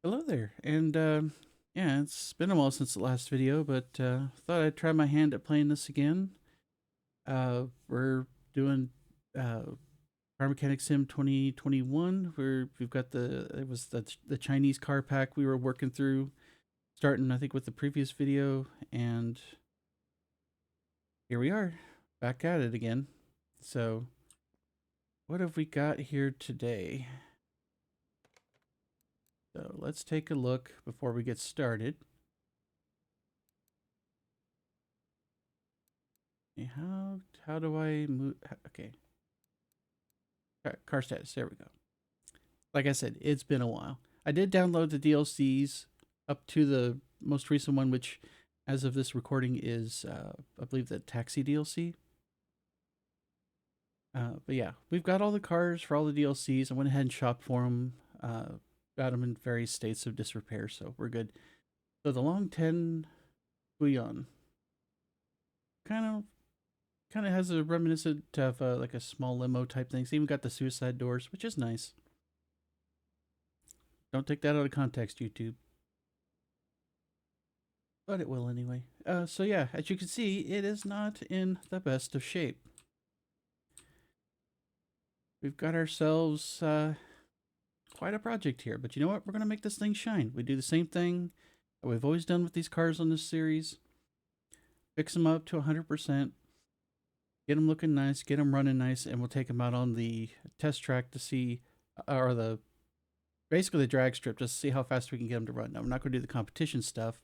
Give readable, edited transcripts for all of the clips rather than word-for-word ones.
Hello there, and yeah, it's been a while since the last video, but thought I'd try my hand at playing this again. We're doing Car Mechanic Sim 2021. We've got the Chinese car pack we were working through, starting I think with the previous video, and here we are, back at it again. So, what have we got here today? So let's take a look before we get started. Okay, how do I move? Okay, car status. There we go. Like I said, it's been a while. I did download the DLCs up to the most recent one, which, as of this recording, is I believe the taxi DLC. But yeah, we've got all the cars for all the DLCs. I went ahead and shopped for them. Got them in various states of disrepair, so we're good. So the Longteng Fuyuan kind of kind of has a reminiscent of like a small limo type thing. It's even got the suicide doors, which is nice. Don't take that out of context, YouTube. But it will anyway. So yeah, as you can see, it is not in the best of shape. We've got ourselves quite a project here, but you know what? We're going to make this thing shine. We do the same thing that we've always done with these cars on this series. Fix them up to 100%, get them looking nice, get them running nice, and we'll take them out on the test track to see, or basically the drag strip, just to see how fast we can get them to run. Now, we're not going to do the competition stuff.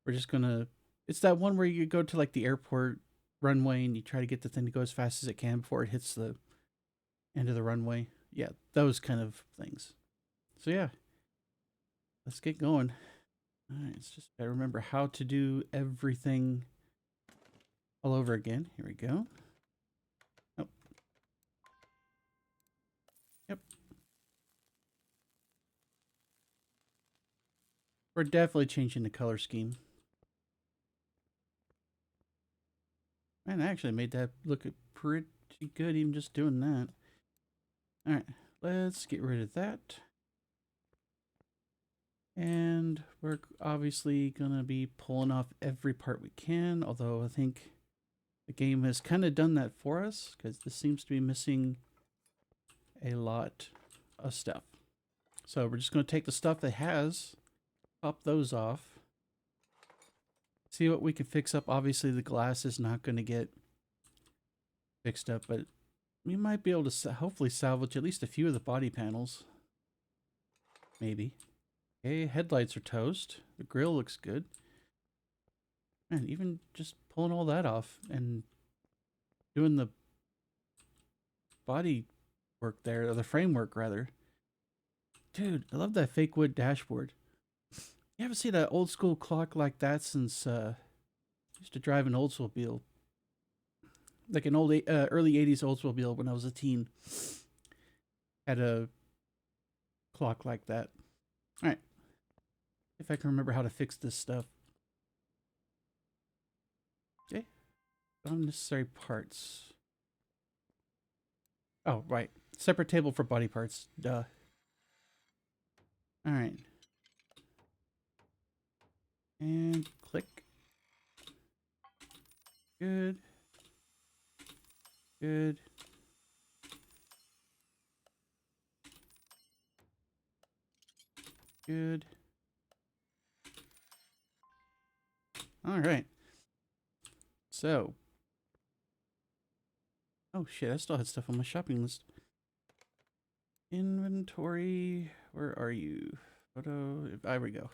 We're just going to, it's that one where you go to like the airport runway and you try to get the thing to go as fast as it can before it hits the end of the runway. Yeah, those kind of things. So yeah, let's get going. All right, it's just gotta remember how to do everything all over again. Here we go. Oh, yep. We're definitely changing the color scheme. Man, I actually made that look pretty good even just doing that. All right, let's get rid of that. And we're obviously gonna be pulling off every part we can, although I think the game has kind of done that for us because this seems to be missing a lot of stuff. So we're just going to take the stuff that has, pop those off, see what we can fix up. Obviously the glass is not going to get fixed up, but we might be able to hopefully salvage at least a few of the body panels. Maybe. Okay, headlights are toast. The grill looks good. And even just pulling all that off and doing the body work there, or the framework rather. Dude, I love that fake wood dashboard. You haven't seen an old school clock like that since I used to drive an Oldsmobile, like an early '80s Oldsmobile when I was a teen. Had a clock like that. All right, if I can remember how to fix this stuff. Okay, unnecessary parts. Oh right, separate table for body parts. Duh. All right, and click. Good. Good. Good. All right. So, oh shit, I still had stuff on my shopping list. Inventory. Where are you? Photo. There we go.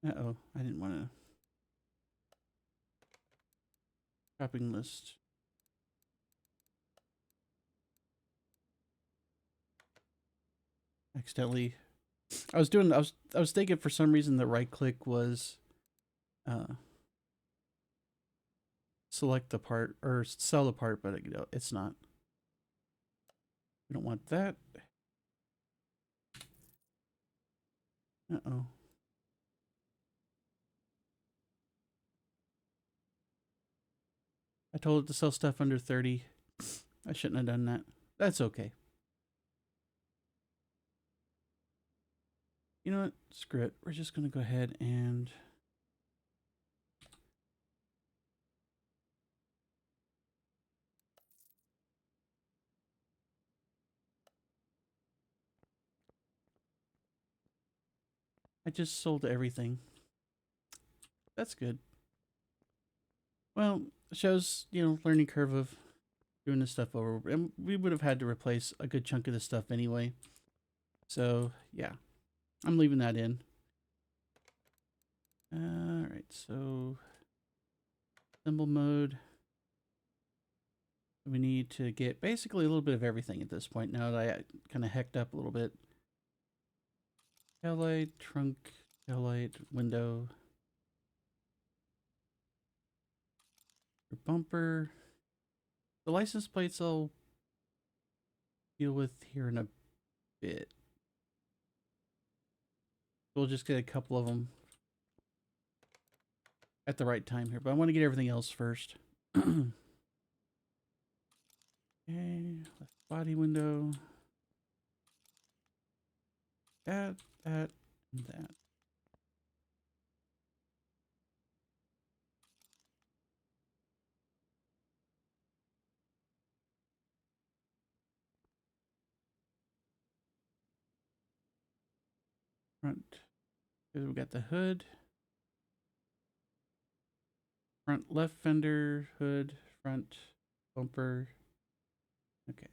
Uh-oh, I didn't want to. Shopping list. Accidentally. I was thinking for some reason the right click was uh select the part or sell the part, but it's not. We don't want that. Uh-oh. I told it to sell stuff under 30. I shouldn't have done that. That's okay. You know what? Screw it. We're just going to go ahead and I just sold everything. That's good. Well, it shows, learning curve of doing this stuff over. And we would have had to replace a good chunk of this stuff anyway. So, yeah. I'm leaving that in. Alright, so symbol mode. We need to get basically a little bit of everything at this point now that I kind of hecked up a little bit. Taillight, trunk, taillight, window. Your bumper. The license plates I'll deal with here in a bit. We'll just get a couple of them at the right time here, but I want to get everything else first. Okay, left body window. That, and that. Front. We got the hood. Front left fender, hood, front bumper. Okay.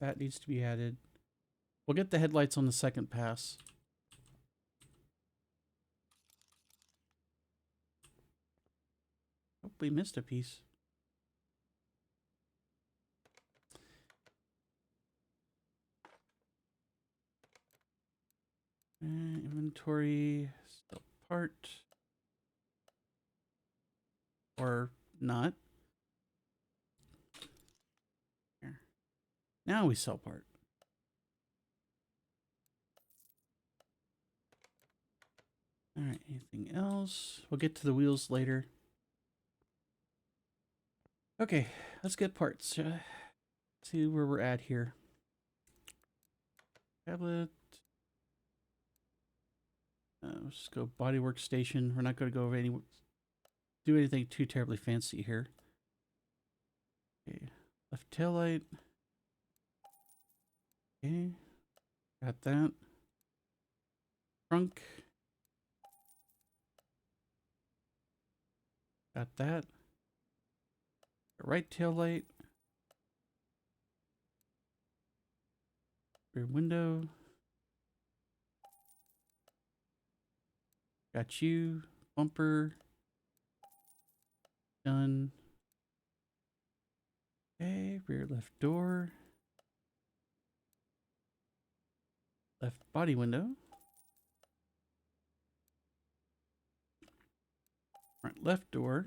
That needs to be added. We'll get the headlights on the second pass. Oh, we missed a piece. Inventory, still part. Or not. Here. Now we sell part. Alright, anything else? We'll get to the wheels later. Okay, let's get parts. See where we're at here. Tablet. Let's just go body workstation. We're not going to go over do anything too terribly fancy here. Okay, left tail light. Okay, got that. Trunk. Got that. Right tail light. Rear window. Got you. Bumper. Done. Okay, rear left door. Left body window. Front left door.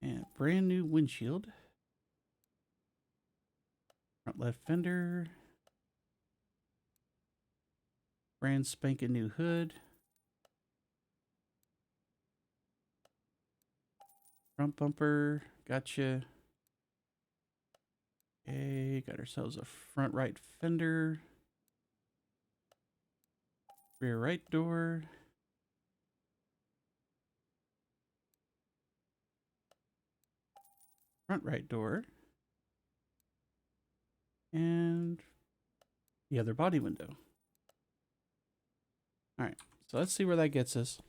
And brand new windshield. Front left fender. Brand spanking new hood. Front bumper. Gotcha. Okay, got ourselves a front right fender. Rear right door. Front right door. And the other body window. Alright, so let's see where that gets us.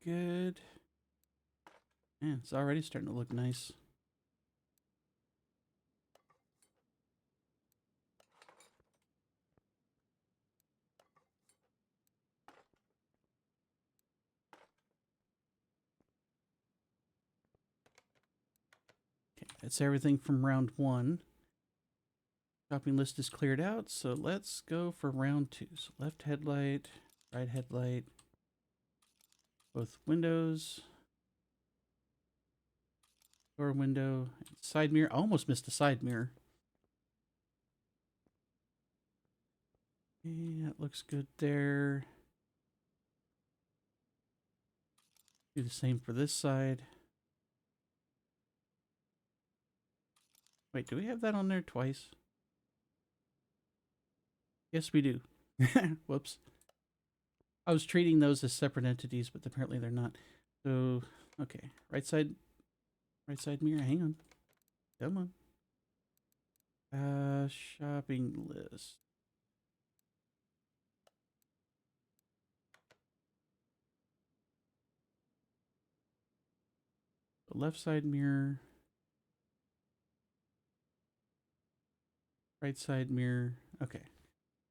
Good. Yeah, it's already starting to look nice. Okay, that's everything from round 1. Shopping list is cleared out, so let's go for round 2. So left headlight, right headlight, both windows. Door window, side mirror. I almost missed a side mirror. Okay, that looks good there. Do the same for this side. Wait, do we have that on there twice? Yes, we do. Whoops. I was treating those as separate entities, but apparently they're not. So, okay. Right side mirror. Hang on. Come on. Shopping list. The left side mirror. Right side mirror. Okay.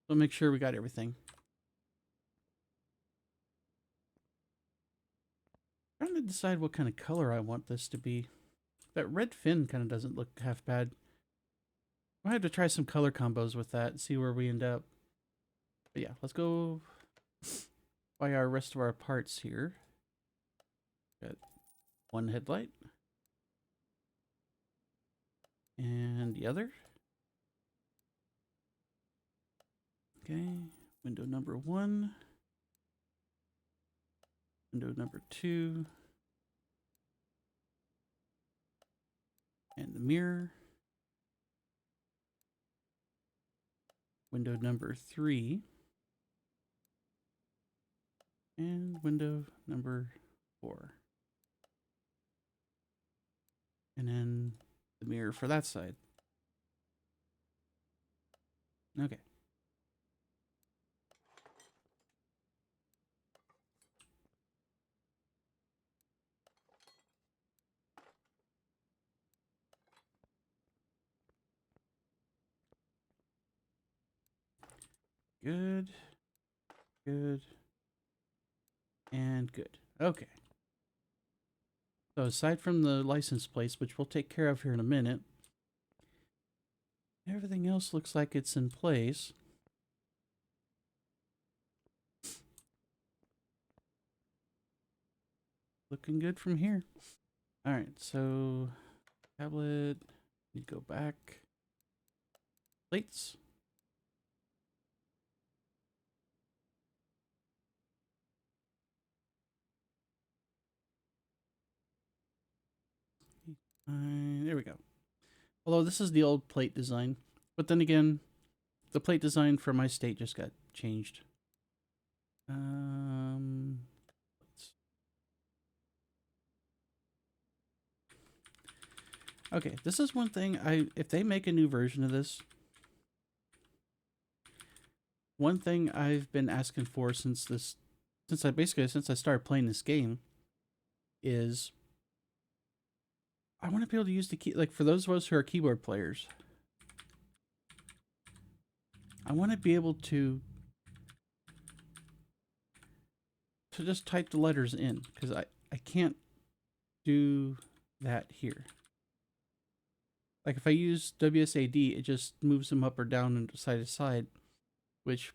So make sure we got everything. Trying to decide what kind of color I want this to be. That red fin kind of doesn't look half bad. I have to try some color combos with that and see where we end up. But yeah, let's go by our rest of our parts here. Got one headlight. And the other. Okay, window number 1. Window number 2. And the mirror. Window number 3. And window number 4. And then the mirror for that side. Okay. Good. Good. And good. Okay. So aside from the license plates, which we'll take care of here in a minute, everything else looks like it's in place. Looking good from here. All right, so tablet, you go back. Plates. There we go. Although this is the old plate design, but then again, the plate design for my state just got changed. Okay, this is one thing if they make a new version of this, one thing I've been asking for since I started playing this game is I want to be able to use the key, like for those of us who are keyboard players, I want to be able to just type the letters in, because I can't do that here. Like if I use WSAD, it just moves them up or down and side to side, which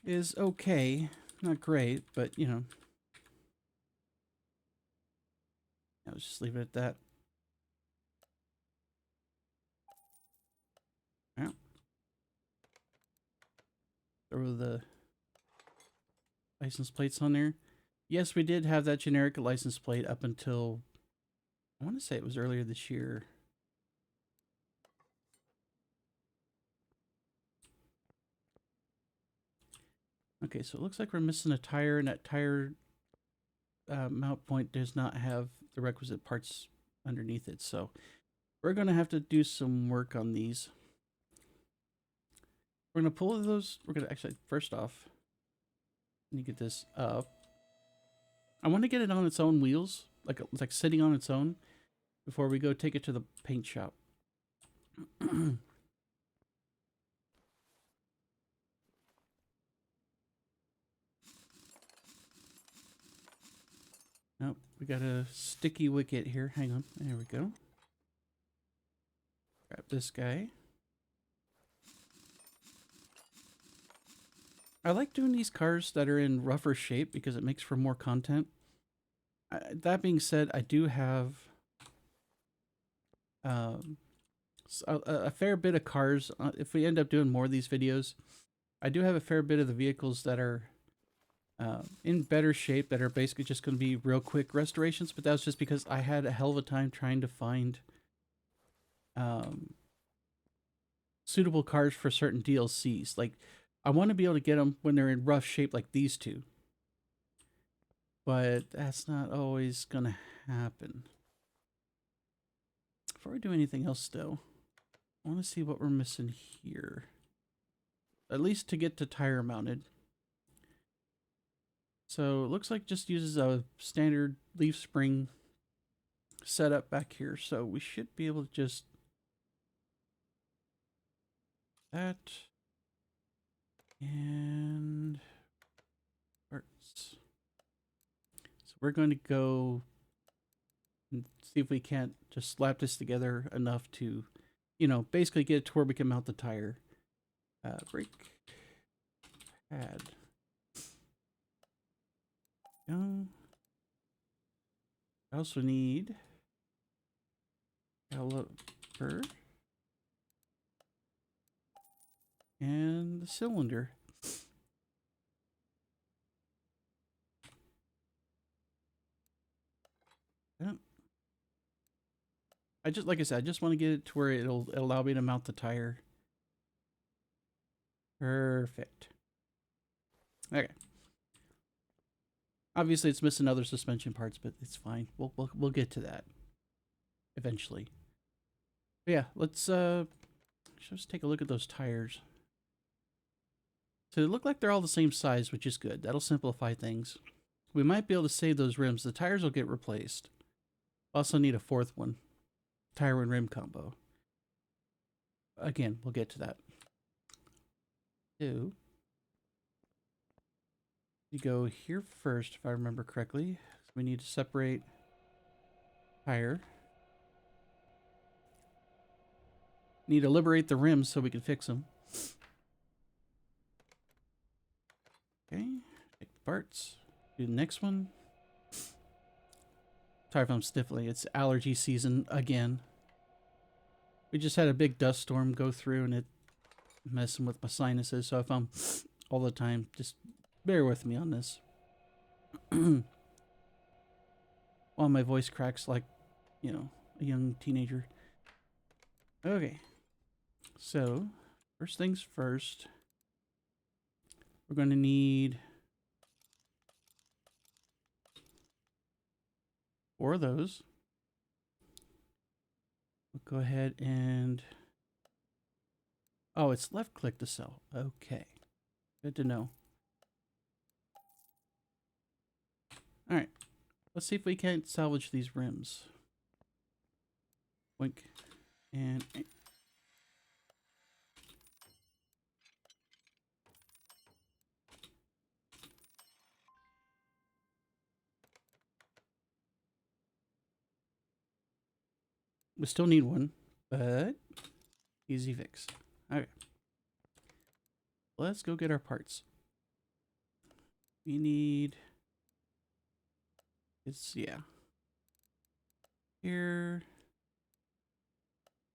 is okay. Not great, but you know. I'll just leave it at that. Yeah. Throw the license plates on there. Yes, we did have that generic license plate up until, I want to say it was earlier this year. Okay, so it looks like we're missing a tire, and that tire mount point does not have the requisite parts underneath it. So we're going to have to do some work on these. We're going to pull those. We're going to actually, first off, let me get this up. I want to get it on its own wheels, like it's like sitting on its own, before we go take it to the paint shop. Nope, we got a sticky wicket here. Hang on, there we go. Grab this guy. I like doing these cars that are in rougher shape because it makes for more content. That being said, I do have a fair bit of cars. If we end up doing more of these videos, I do have a fair bit of the vehicles that are in better shape, that are basically just going to be real quick restorations. But that was just because I had a hell of a time trying to find suitable cars for certain DLCs. Like, I want to be able to get them when they're in rough shape like these two. But that's not always going to happen. Before we do anything else, though, I want to see what we're missing here. At least to get to tire mounted. So it looks like just uses a standard leaf spring setup back here. So we should be able to just that and parts. So we're going to go and see if we can't just slap this together enough to, you know, basically get it to where we can mount the tire. Brake pad. I also need caliper and the cylinder. Yeah. Like I said, I just want to get it to where it'll allow me to mount the tire. Perfect. Okay. Obviously, it's missing other suspension parts, but it's fine. We'll get to that eventually. But yeah, let's just take a look at those tires. So they look like they're all the same size, which is good. That'll simplify things. We might be able to save those rims. The tires will get replaced. Also need a fourth one. Tire and rim combo. Again, we'll get to that. So, you go here first, if I remember correctly. We need to separate tire. Need to liberate the rims so we can fix them. Okay, take the parts. Do the next one. Sorry if I'm sniffling. It's allergy season again. We just had a big dust storm go through and it messing with my sinuses. So if I'm all the time, just bear with me on this. While my voice cracks like, you know, a young teenager. Okay. So, first things first. We're going to need 4 of those. We'll go ahead and... Oh, it's left click to sell. Okay. Good to know. Alright. Let's see if we can't salvage these rims. Wink. And... we still need one, but easy fix. Okay. Let's go get our parts. We need... it's, yeah. Here.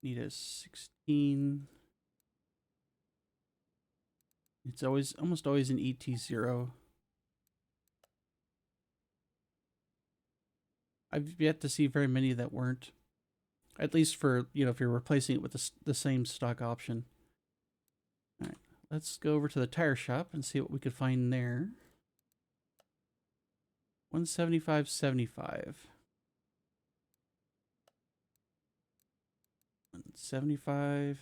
Need a 16. It's almost always an ET0. I've yet to see very many that weren't. At least for, you know, if you're replacing it with the same stock option. All right, let's go over to the tire shop and see what we could find there. 175.75. 175.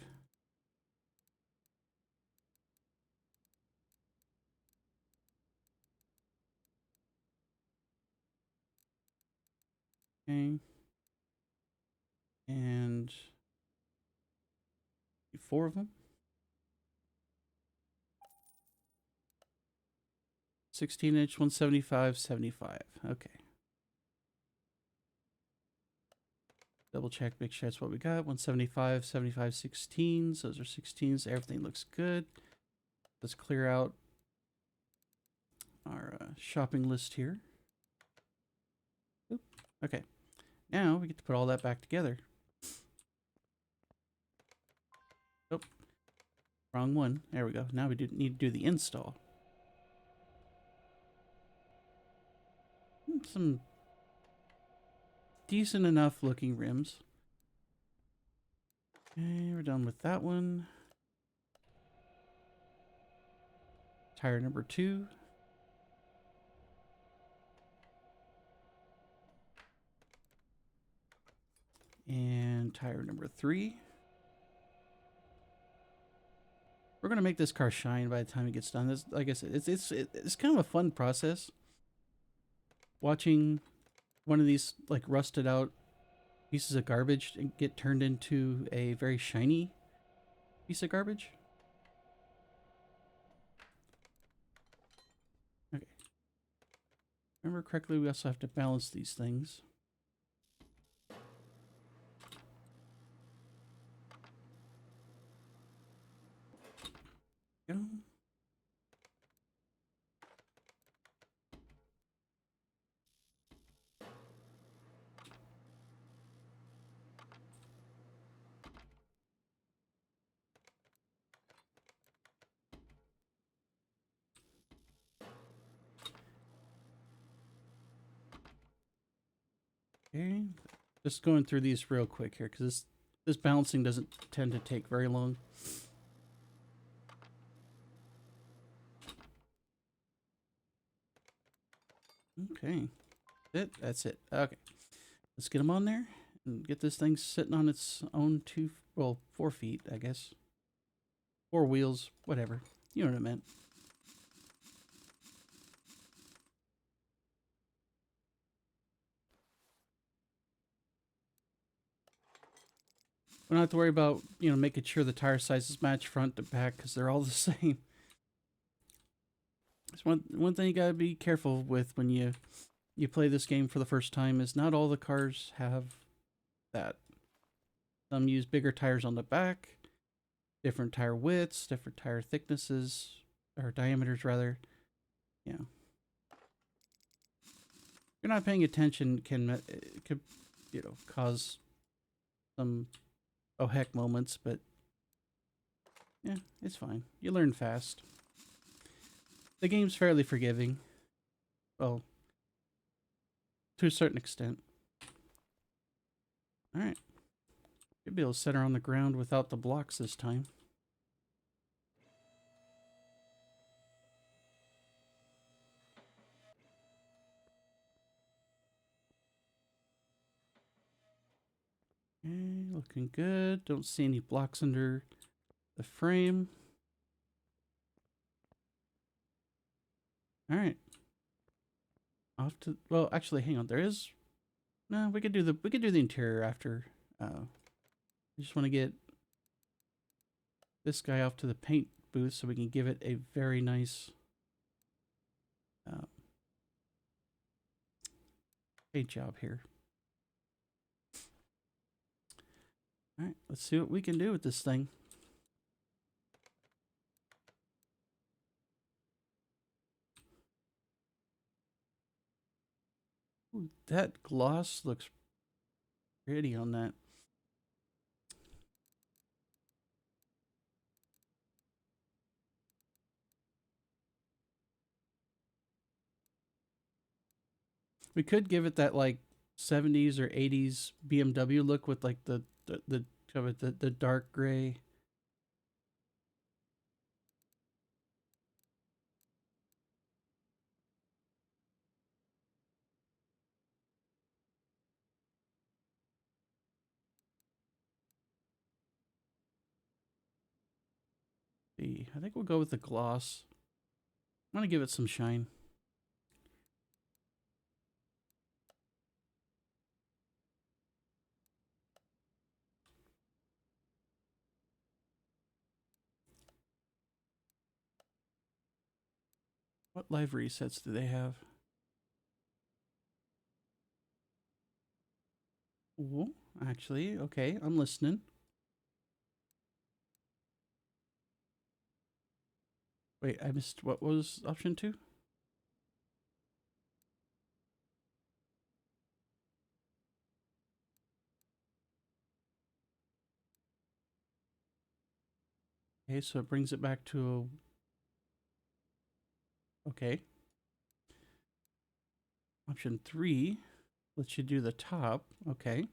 Okay. And 4 of them. 16-inch, 175.75. Okay. Double check, make sure that's what we got. 175, 75, 16s. Those are 16s. Everything looks good. Let's clear out our shopping list here. Okay, now we get to put all that back together. Oh, wrong one. There we go. Now we need to do the install. Some decent enough looking rims. Okay, we're done with that one. Tire number 2. And tire number 3. We're gonna make this car shine by the time it gets done. This, like I said, it's kind of a fun process. Watching one of these like rusted out pieces of garbage and get turned into a very shiny piece of garbage. Okay. Remember correctly, we also have to balance these things. Go. Okay. Just going through these real quick here because this balancing doesn't tend to take very long. Okay. That's it. Okay. Let's get them on there and get this thing sitting on its own 4 feet, I guess. 4 wheels, whatever. You know what I meant. We don't have to worry about, making sure the tire sizes match front to back because they're all the same. It's one thing you gotta be careful with when you play this game for the first time is not all the cars have that. Some use bigger tires on the back, different tire widths, different tire thicknesses, or diameters rather. Yeah. If you're not paying attention, it could cause some oh heck moments, but yeah, it's fine. You learn fast. The game's fairly forgiving. Well, to a certain extent. Alright. You'll be able to set her on the ground without the blocks this time. Okay, looking good. Don't see any blocks under the frame. Alright. Off to, well, actually, hang on. There is, no, we could do the interior after. I just want to get this guy off to the paint booth so we can give it a very nice paint job here. All right, let's see what we can do with this thing. Ooh, that gloss looks pretty on that. We could give it that like 70s or 80s BMW look with like the dark gray. I think we'll go with the gloss. I'm gonna give it some shine. What livery sets do they have? Ooh, actually, okay, I'm listening. Wait, I missed, what was option 2? Okay, so it brings it back to a... Okay. Option 3 lets you do the top. Okay.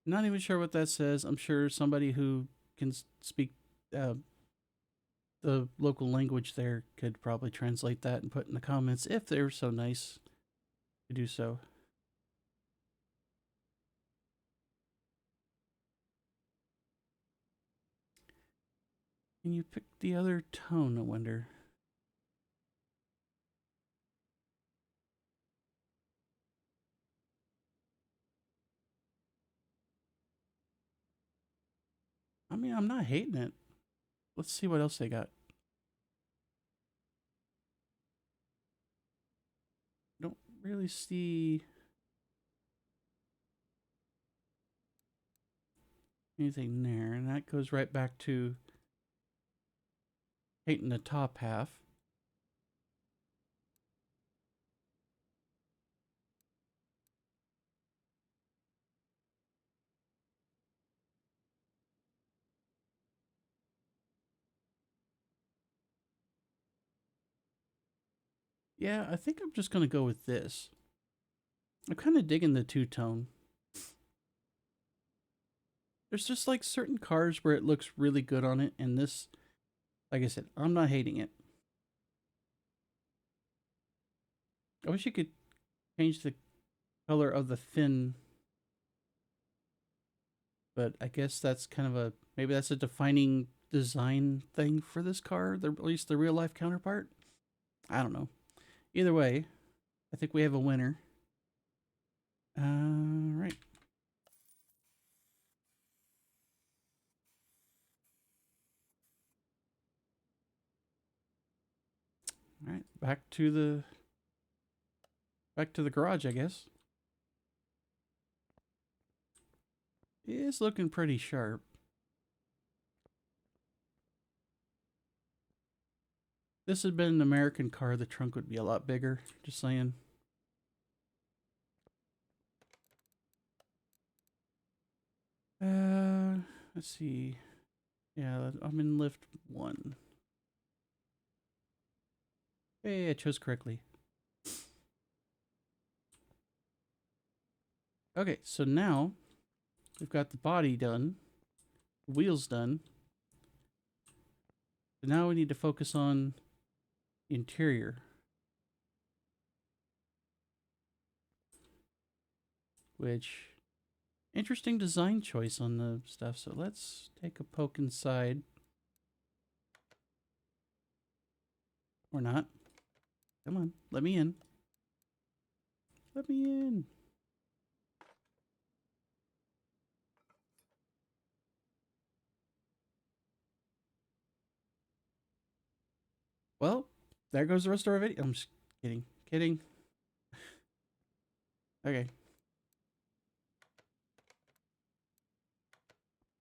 Not even sure what that says. I'm sure somebody who can speak uh, the local language there could probably translate that and put in the comments if they were so nice to do so. Can you pick the other tone, I wonder? I mean, I'm not hating it. Let's see what else they got. Don't really see anything there. And that goes right back to hating the top half. Yeah, I think I'm just going to go with this. I'm kind of digging the two-tone. There's just like certain cars where it looks really good on it, and this, like I said, I'm not hating it. I wish you could change the color of the fin, but I guess that's kind of a, maybe that's a defining design thing for this car, at least the real life counterpart. I don't know. Either way, I think we have a winner. Right. All right, back to the garage, I guess. It's looking pretty sharp. This had been an American car, the trunk would be a lot bigger, just saying. Let's see. Yeah, I'm in lift 1. Hey, I chose correctly. Okay, so now we've got the body done, the wheels done. So now we need to focus on the interior. Which, interesting design choice on the stuff. So let's take a poke inside. Or not. Come on, let me in. Let me in. Well, there goes the rest of our video. I'm just kidding. Kidding. Okay.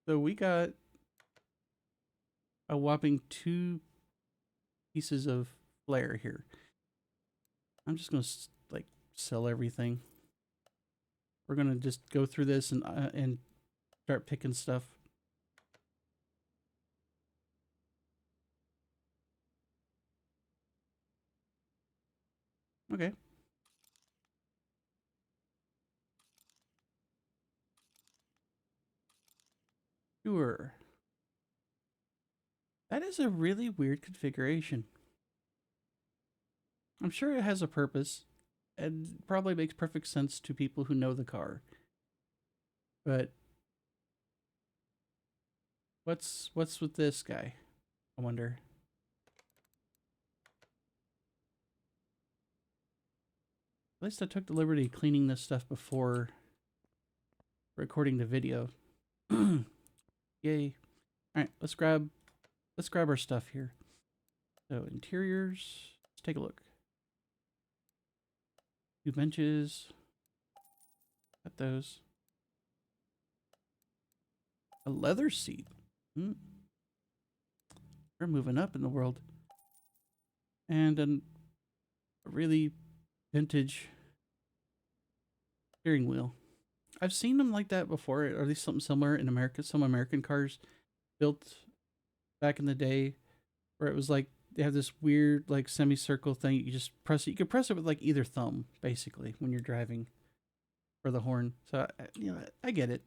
So we got a whopping 2 pieces of flare here. I'm just going to like sell everything. We're going to just go through this and start picking stuff. Okay. Sure. That is a really weird configuration. I'm sure it has a purpose and probably makes perfect sense to people who know the car. But what's with this guy? I wonder. At least I took the liberty of cleaning this stuff before recording the video. Yay. All right, let's grab our stuff here. So interiors, let's take a look. 2 benches. Got those. A leather seat. We're moving up in the world. And a really vintage steering wheel. I've seen them like that before, or at least something similar in America. Some American cars built back in the day, where it was like they have this weird like semicircle thing. You just press it. You can press it with like either thumb, basically, when you're driving for the horn. So I get it.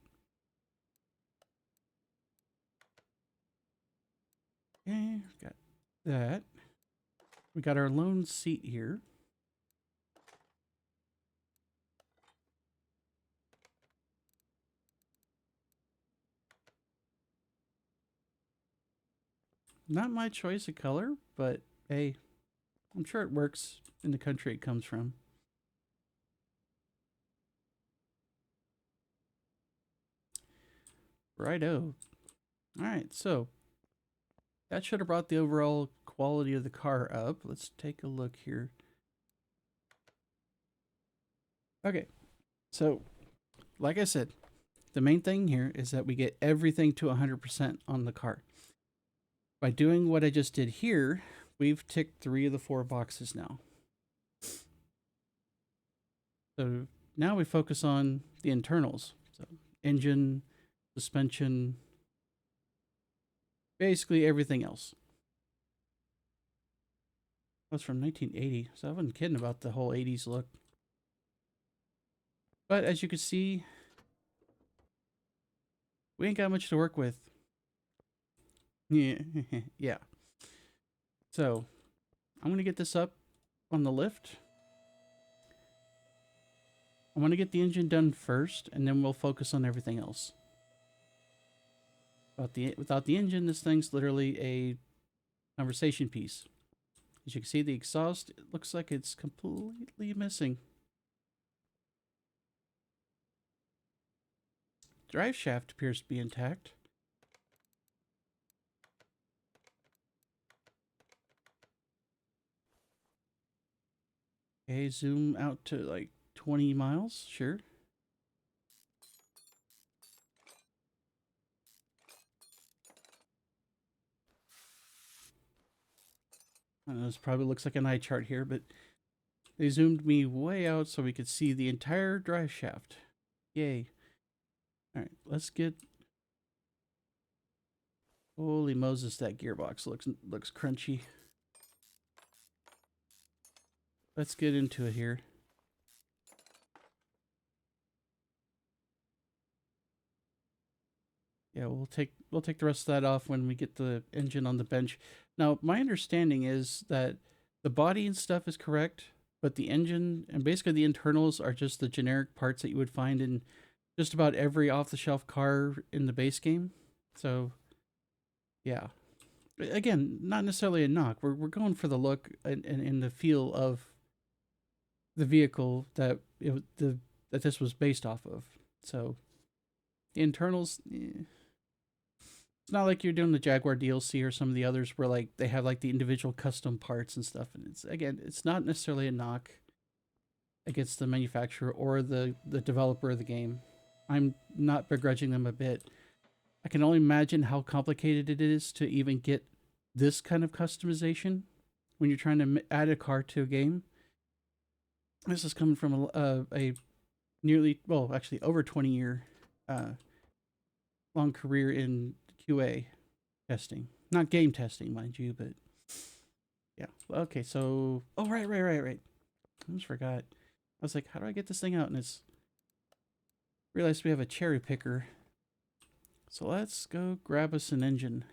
Okay, got that. We got our lone seat here. Not my choice of color, but hey, I'm sure it works in the country it comes from. Righto. All right, so that should have brought the overall quality of the car up. Let's take a look here. Okay, so like I said, the main thing here is that we get everything to 100% on the car. By doing what I just did here, we've ticked 3 of the 4 boxes now. So now we focus on the internals. So engine, suspension, basically everything else. That's from 1980, so I wasn't kidding about the whole 80s look. But as you can see, we ain't got much to work with. Yeah, yeah. So I'm gonna get this up on the lift. I want to get the engine done first, and then we'll focus on everything else. Without the engine, this thing's literally a conversation piece. As you can see, the exhaust, it looks like it's completely missing. Drive shaft appears to be intact. Okay, zoom out to like 20 miles, sure. I know this probably looks like an eye chart here, but they zoomed me way out so we could see the entire drive shaft. Yay. Alright, let's get... Holy Moses, that gearbox looks crunchy. Let's get into it here. Yeah, we'll take the rest of that off when we get the engine on the bench. Now, my understanding is that the body and stuff is correct, but the engine and basically the internals are just the generic parts that you would find in just about every off-the-shelf car in the base game. So, yeah. Again, not necessarily a knock. We're going for the look and the feel of the vehicle that that this was based off of. So, the internals. It's not like you're doing the Jaguar DLC or some of the others where like they have like the individual custom parts and stuff. And it's not necessarily a knock against the manufacturer or the developer of the game. I'm not begrudging them a bit. I can only imagine how complicated it is to even get this kind of customization when you're trying to add a car to a game. This is coming from a nearly, well, actually over 20-year long career in QA testing. Not game testing, mind you, but yeah. Okay, so... Oh, right. I almost forgot. I was like, how do I get this thing out? And it's... Realized we have a cherry picker. So let's go grab us an engine.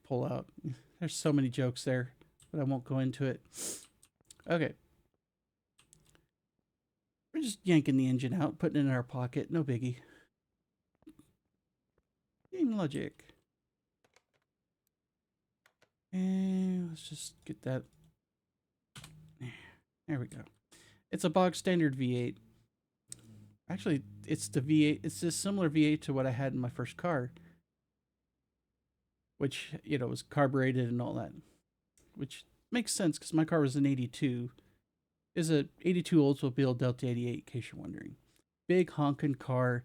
Pull out. There's so many jokes there, but I won't go into it. Okay. We're just yanking the engine out, putting it in our pocket. No biggie. Game logic. And let's just get that. There we go. It's a bog standard V8. Actually, it's the V8. It's a similar V8 to what I had in my first car, which, you know, was carbureted and all that, which makes sense because my car was an 82. Is a 82 Oldsmobile Delta 88, in case you're wondering. Big honking car.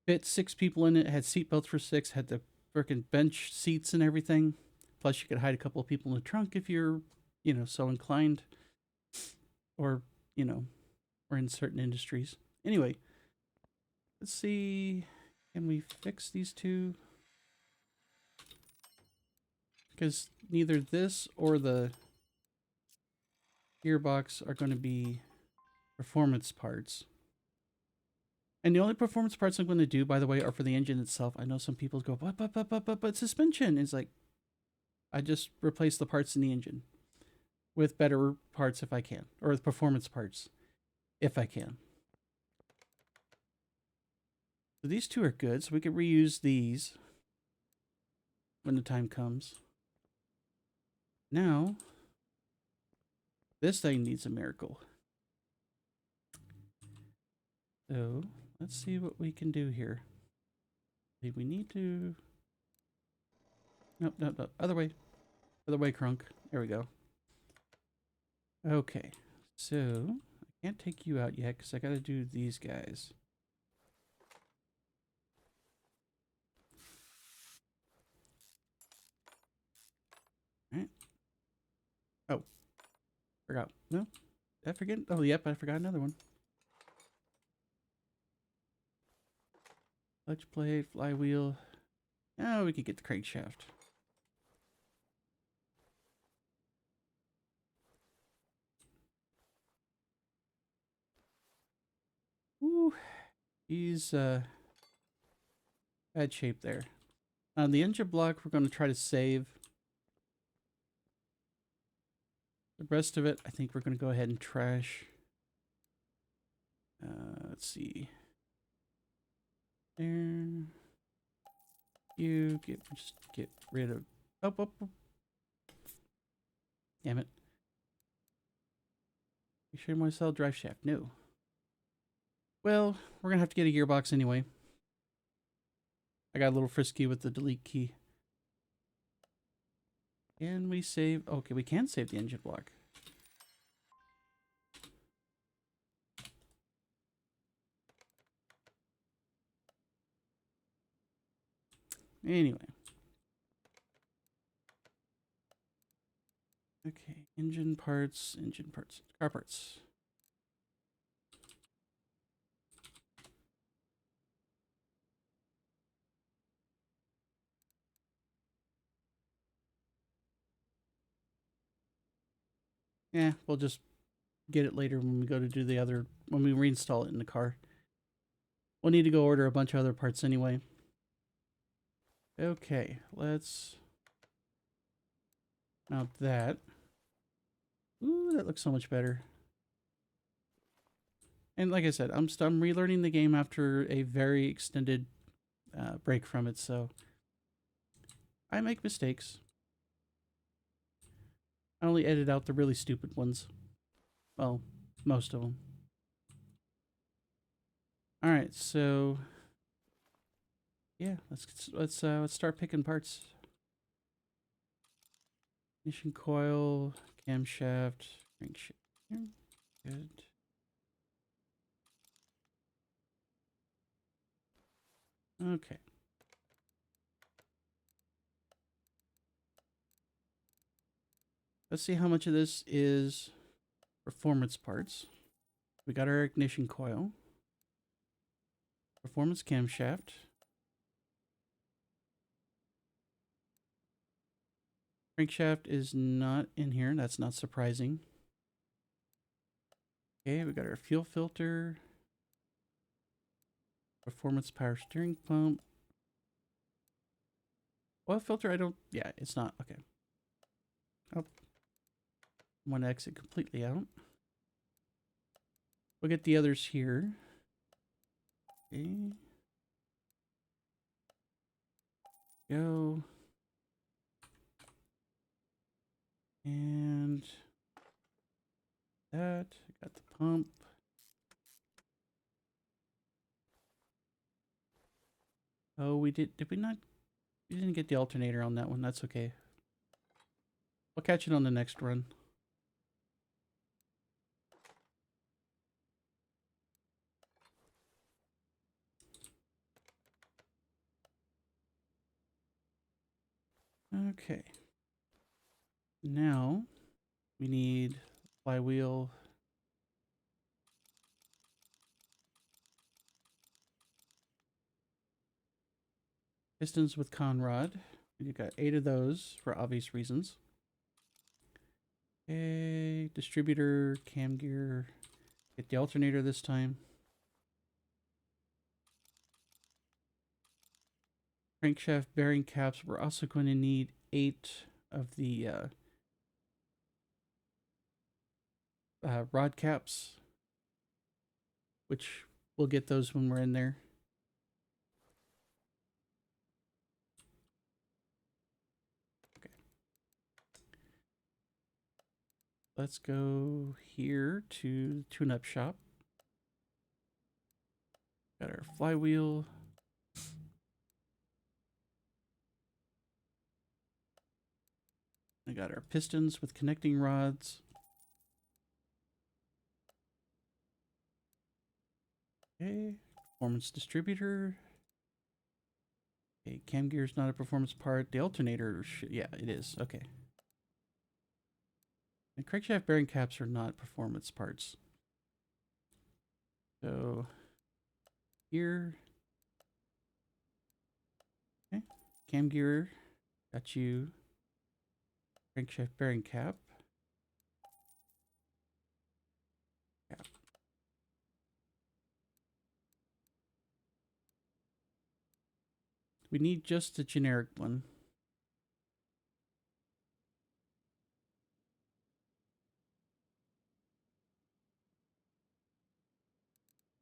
Fit 6 people in it. Had seatbelts for 6. Had the freaking bench seats and everything. Plus, you could hide a couple of people in the trunk if you're, you know, so inclined. or, you know, or in certain industries. Anyway, let's see. Can we fix these two? Because neither this or the gearbox are going to be performance parts. And the only performance parts I'm going to do, by the way, are for the engine itself. I know some people go, but suspension. It's like, I just replace the parts in the engine with better parts if I can, or with performance parts if I can. So these two are good, so we can reuse these when the time comes. Now, this thing needs a miracle. So let's see what we can do here. We need to... Nope, nope, nope. Other way. Other way, Crunk. There we go. Okay. So, I can't take you out yet because I got to do these guys. Alright. Oh. Forgot. No? Did I forget? Oh, yep, I forgot another one. Clutch plate, flywheel. Oh, we could get the crankshaft. Ooh. He's, bad shape there. The engine block, we're going to try to save. The rest of it, I think we're going to go ahead and trash. Let's see. There. You just get rid of... Oh. Damn it. You sure want to sell drive shaft? No. Well, we're going to have to get a gearbox anyway. I got a little frisky with the delete key. Can we save? Okay, we can save the engine block. Anyway. Okay, engine parts, car parts. Yeah, we'll just get it later when we go to do the other, when we reinstall it in the car. We'll need to go order a bunch of other parts anyway. Okay, let's mount that. Ooh, that looks so much better. And like I said, I'm relearning the game after a very extended break from it, so I make mistakes. I only edit out the really stupid ones. Well, most of them. All right, so yeah, let's start picking parts. Ignition coil, camshaft, crankshaft. Good. Okay. Let's see how much of this is performance parts. We got our ignition coil. Performance camshaft. Crankshaft is not in here. That's not surprising. Okay, we got our fuel filter. Performance power steering pump. Oil filter, I don't... Yeah, it's not. Okay. Oh. I want to exit completely out. We'll get the others here. Okay. Go. And that. Got the pump. Oh, we did we not? We didn't get the alternator on that one. That's okay. We'll catch it on the next run. Okay. Now we need flywheel Pistons with Conrod. You got 8 of those for obvious reasons. Okay, distributor, cam gear. Get the alternator this time. Crankshaft bearing caps. We're also going to need 8 of the rod caps, which we'll get those when we're in there. Okay. Let's go here to tune-up shop. Got our flywheel. I got our pistons with connecting rods. Okay, performance distributor. Okay, cam gear is not a performance part. The alternator, yeah, it is. Okay. And crankshaft bearing caps are not performance parts. So here. Okay, cam gear, got you. Crankshaft bearing cap. Cap. We need just a generic one.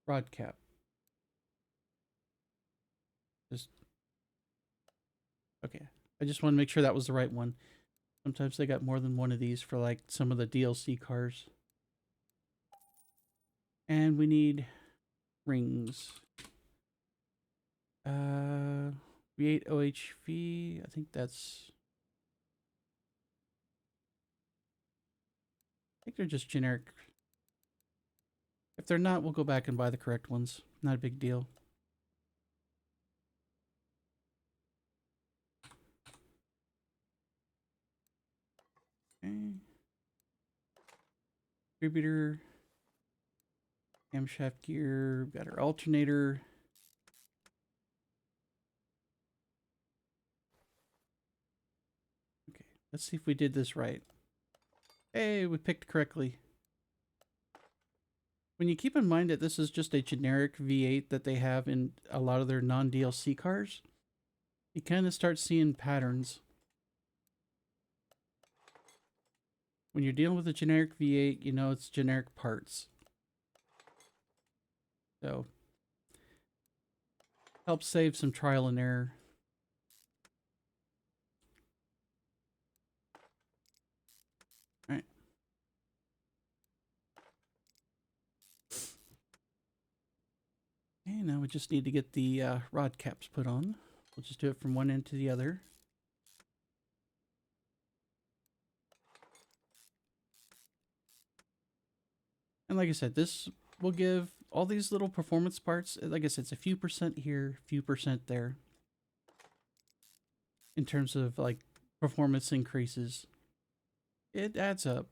Rod cap. Just okay. I just want to make sure that was the right one. Sometimes they got more than one of these for like some of the DLC cars. And we need rings. V8 OHV. I think they're just generic. If they're not, we'll go back and buy the correct ones. Not a big deal. Okay. Distributor. Camshaft gear. Got our alternator. Okay, let's see if we did this right. Hey, we picked correctly. When you keep in mind that this is just a generic V8 that they have in a lot of their non-DLC cars, you kind of start seeing patterns. When you're dealing with a generic V8, you know it's generic parts. So, helps save some trial and error. Alright. Okay, now we just need to get the rod caps put on. We'll just do it from one end to the other. And like I said, this will give all these little performance parts, like I said, it's a few percent here, few percent there. In terms of like performance increases. It adds up.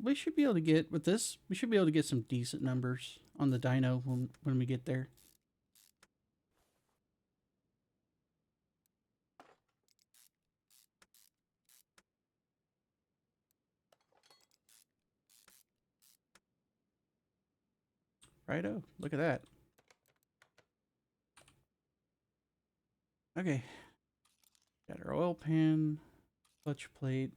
We should be able to get, with this, we should be able to get some decent numbers on the dyno when we get there. Righto, look at that. Okay. Got our oil pan, clutch plate.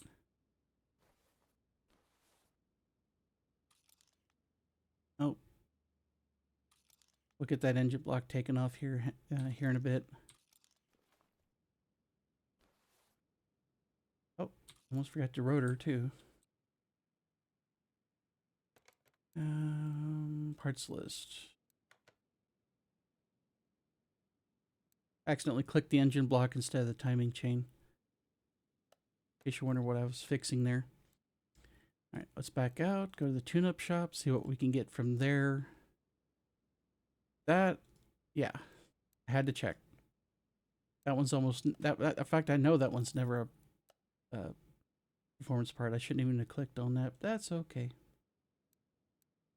Oh. We'll get that engine block taken off here in a bit. Oh, almost forgot the rotor too. Parts list. Accidentally clicked the engine block instead of the timing chain. In case you wonder what I was fixing there. All right, let's back out, go to the tune-up shop, see what we can get from there. That, yeah, I had to check. That one's almost, in fact, I know that one's never a performance part. I shouldn't even have clicked on that. That's okay.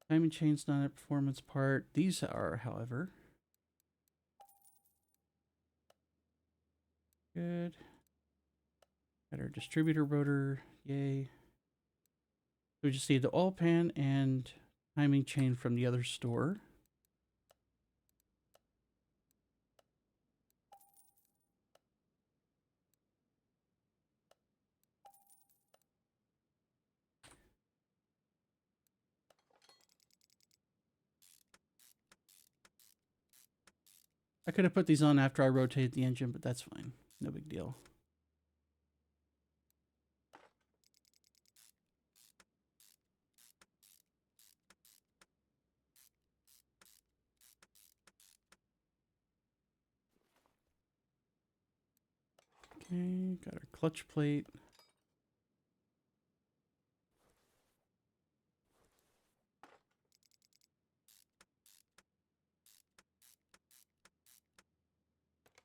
Timing chain's not a performance part. These are, however. Good. Got our distributor rotor. Yay. We just need the oil pan and timing chain from the other store. I could have put these on after I rotated the engine, but that's fine. No big deal. Okay, got our clutch plate.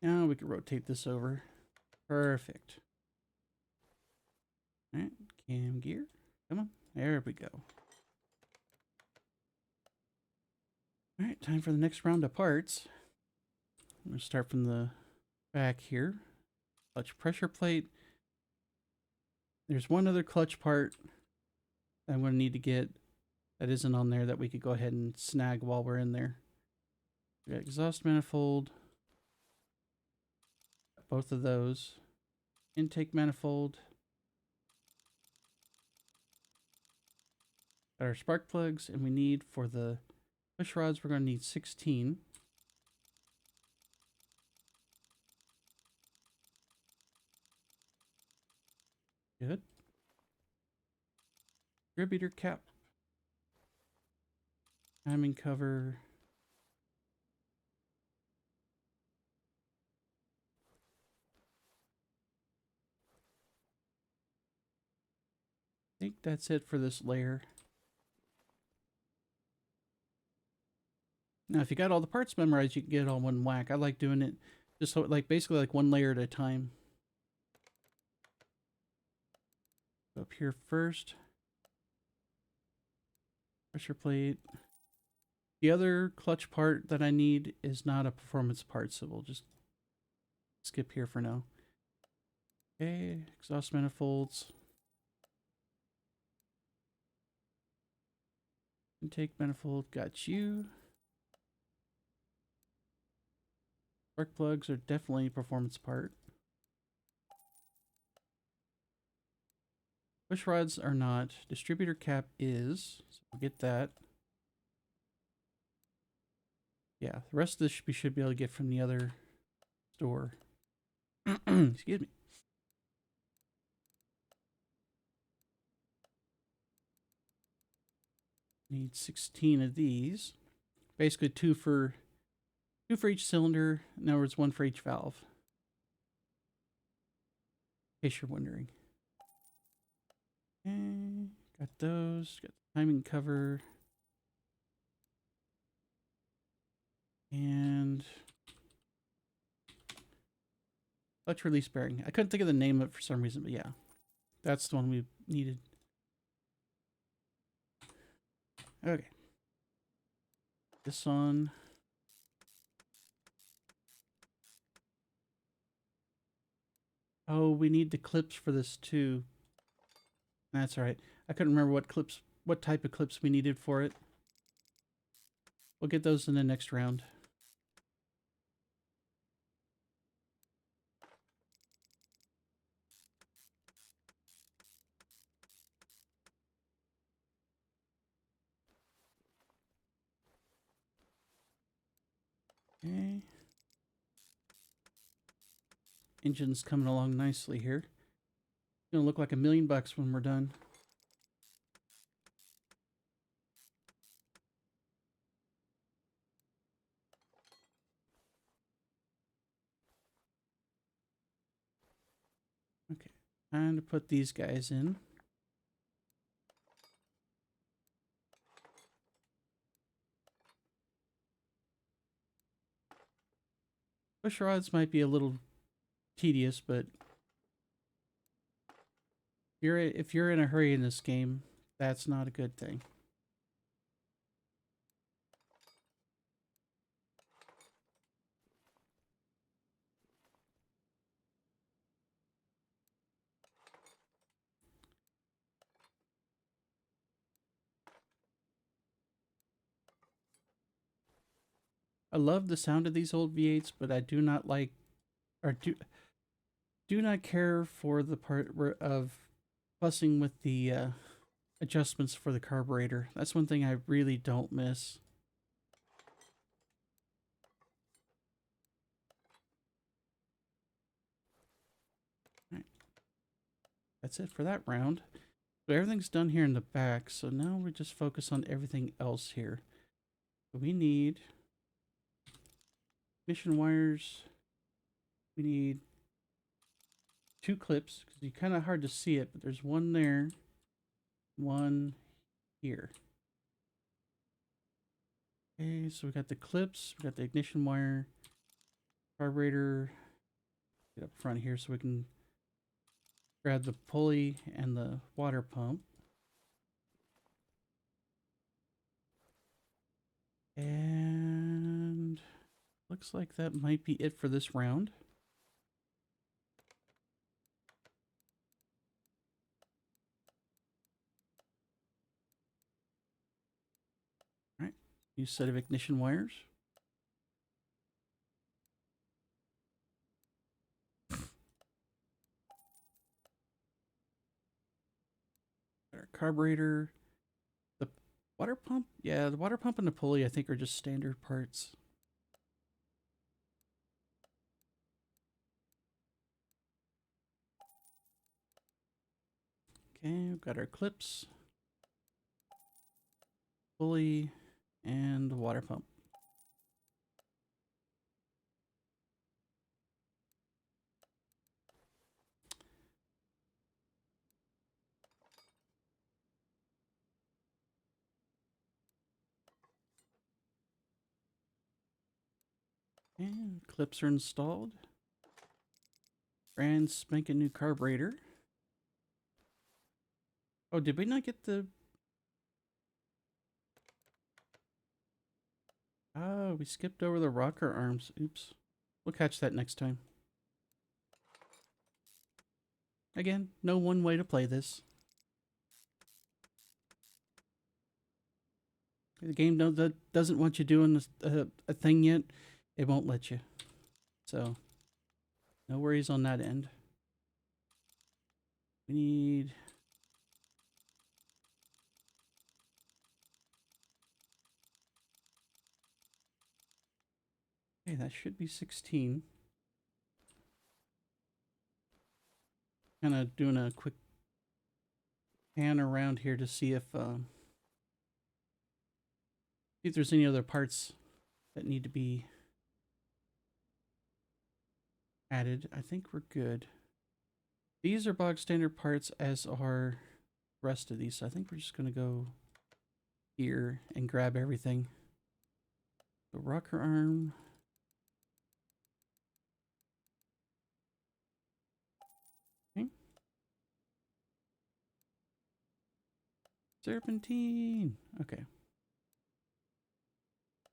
Now we can rotate this over. Perfect. All right, cam gear. Come on, there we go. All right, time for the next round of parts. I'm gonna start from the back here. Clutch pressure plate. There's one other clutch part I'm gonna need to get that isn't on there that we could go ahead and snag while we're in there. We got exhaust manifold. Both of those. Intake manifold. Got our spark plugs, and we need for the push rods, we're going to need 16. Good. Distributor cap. Timing cover. I think that's it for this layer. Now, if you got all the parts memorized, you can get it all one whack. I like doing it just so, like, basically like one layer at a time. Up here first. Pressure plate. The other clutch part that I need is not a performance part, so we'll just skip here for now. Okay, exhaust manifolds. Intake manifold, got you. Spark plugs are definitely a performance part. Push rods are not. Distributor cap is, so we'll get that. Yeah, the rest of this we should be able to get from the other store. Excuse me. Need 16 of these. Basically two for each cylinder. In other words, one for each valve. In case you're wondering. Okay, got those. Got the timing cover. And clutch release bearing. I couldn't think of the name of it for some reason, but yeah. That's the one we needed. Okay. This one. Oh, we need the clips for this too. That's all right. I couldn't remember what type of clips we needed for it. We'll get those in the next round. Okay. Engine's coming along nicely here. It's gonna look like $1,000,000 when we're done. Okay, time to put these guys in. Push rods might be a little tedious, but if you're in a hurry in this game, that's not a good thing. I love the sound of these old V8s, but I do not like, or do not care for the part of fussing with the adjustments for the carburetor. That's one thing I really don't miss. All right. That's it for that round. So everything's done here in the back, so now we just focus on everything else here. So we need ignition wires. We need 2 clips, because it's kind of hard to see it, but there's one there, one here. Okay, so we got the clips, we got the ignition wire, carburetor. Get up front here so we can grab the pulley and the water pump. And looks like that might be it for this round. All right, new set of ignition wires. Got our carburetor. The water pump, yeah, the water pump and the pulley I think are just standard parts. Okay, we've got our clips, pulley, and the water pump. And clips are installed. Brand spanking new carburetor. Oh, did we not get the... Oh, we skipped over the rocker arms. Oops. We'll catch that next time. Again, no one way to play this. The game doesn't want you doing a thing yet. It won't let you. So, no worries on that end. We need... Okay, that should be 16. Kind of doing a quick pan around here to see if there's any other parts that need to be added. I think we're good. These are bog standard parts, as are the rest of these. So I think we're just going to go here and grab everything. The rocker arm. Okay. Serpentine. Okay.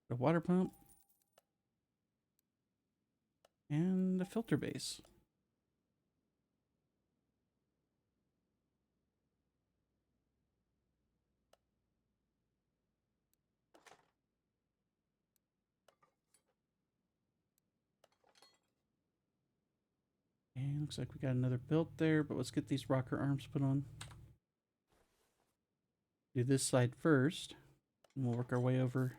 The water pump. And the filter base. And looks like we got another built there, but let's get these rocker arms put on. Do this side first, and we'll work our way over.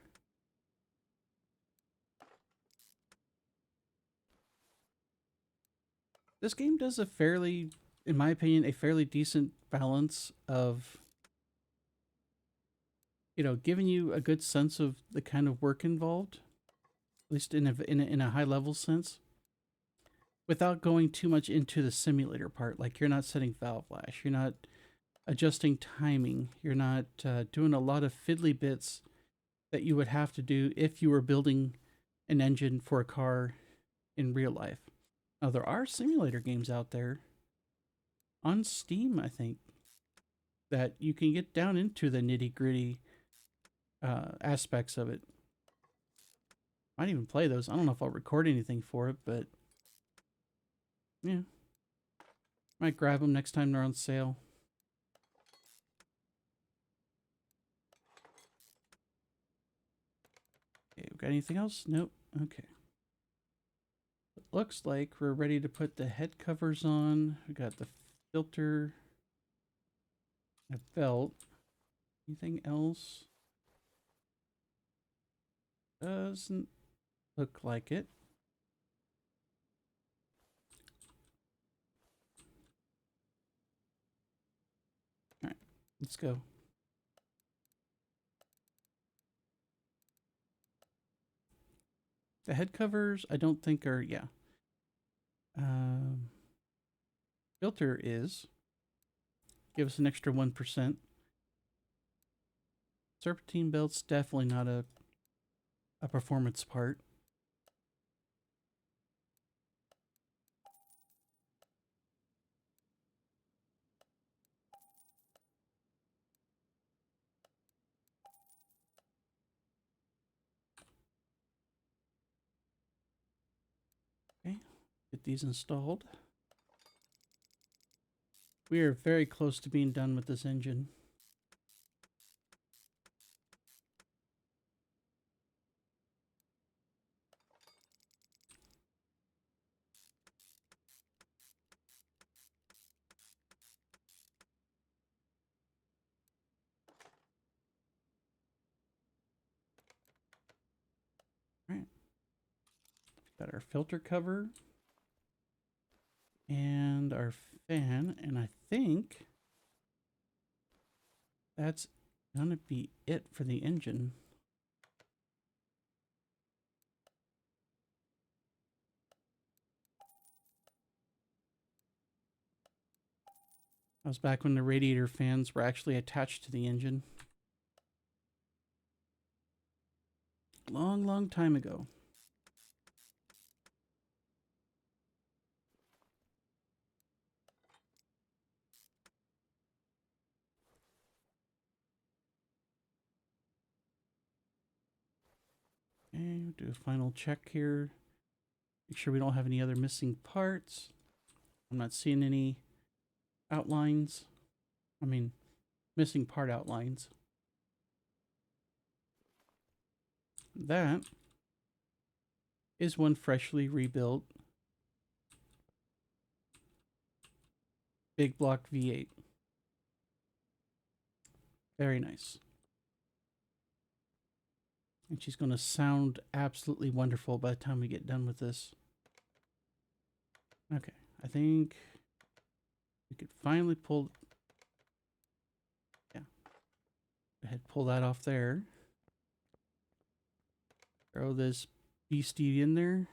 This game does a fairly, in my opinion, a fairly decent balance of, you know, giving you a good sense of the kind of work involved, at least in a high level sense, without going too much into the simulator part. Like, you're not setting valve flash, you're not adjusting timing, you're not doing a lot of fiddly bits that you would have to do if you were building an engine for a car in real life. Now, there are simulator games out there on Steam, I think, that you can get down into the nitty gritty aspects of it. Might even play those. I don't know if I'll record anything for it, but yeah, might grab them next time they're on sale. Okay, we've Got anything else? Nope. Okay. It looks like we're ready to put the head covers on. We got the filter, a belt. Anything else? Doesn't look like it. All right, let's go. The head covers, I don't think are, yeah. Filter is, give us an extra 1%. Serpentine belt's definitely not a performance part. Okay, get these installed. We are very close to being done with this engine. All right, got our filter cover and our fan, and I think that's gonna be it for the engine. That was back when the radiator fans were actually attached to the engine. Long, long time ago. Okay, do a final check here. Make sure we don't have any other missing parts. I'm not seeing any outlines. I mean, missing part outlines. That is one freshly rebuilt big block V8. Very nice. And she's going to sound absolutely wonderful by the time we get done with this. Okay, I think we could finally pull... Yeah. Go ahead, pull that off there. Throw this beastie in there.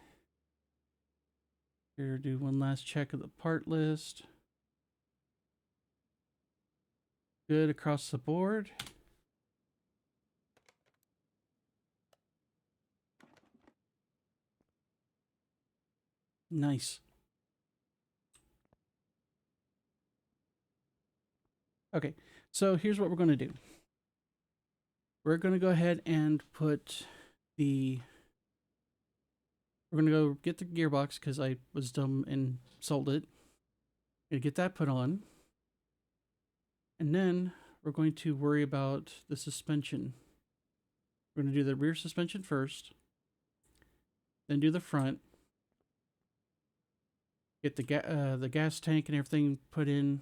Here, do one last check of the part list. Good across the board. Nice. Okay, so here's what we're going to do. We're going to go ahead and put the... We're going to go get the gearbox because I was dumb and sold it. Gonna get that put on. And then we're going to worry about the suspension. We're going to do the rear suspension first. Then do the front. Get the gas tank and everything put in.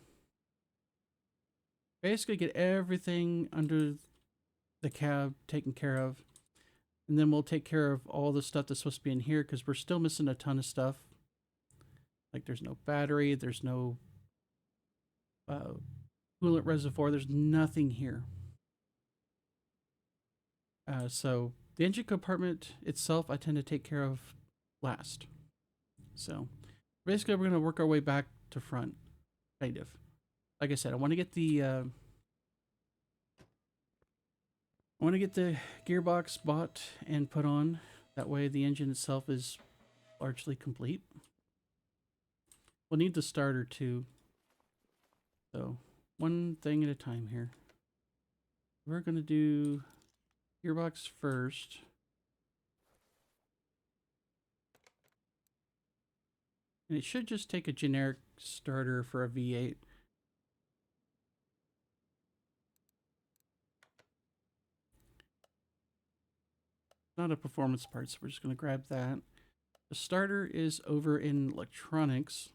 Basically get everything under the cab taken care of. And then we'll take care of all the stuff that's supposed to be in here because we're still missing a ton of stuff. Like there's no battery, there's no coolant reservoir, there's nothing here. So the engine compartment itself I tend to take care of last. So basically we're going to work our way back to front, kind of. Like I said, I want to get the gearbox bought and put on. That way the engine itself is largely complete. We'll need the starter too. So one thing at a time here. We're going to do gearbox first. And it should just take a generic starter for a V8. not a performance part, so we're just going to grab that. The starter is over in electronics.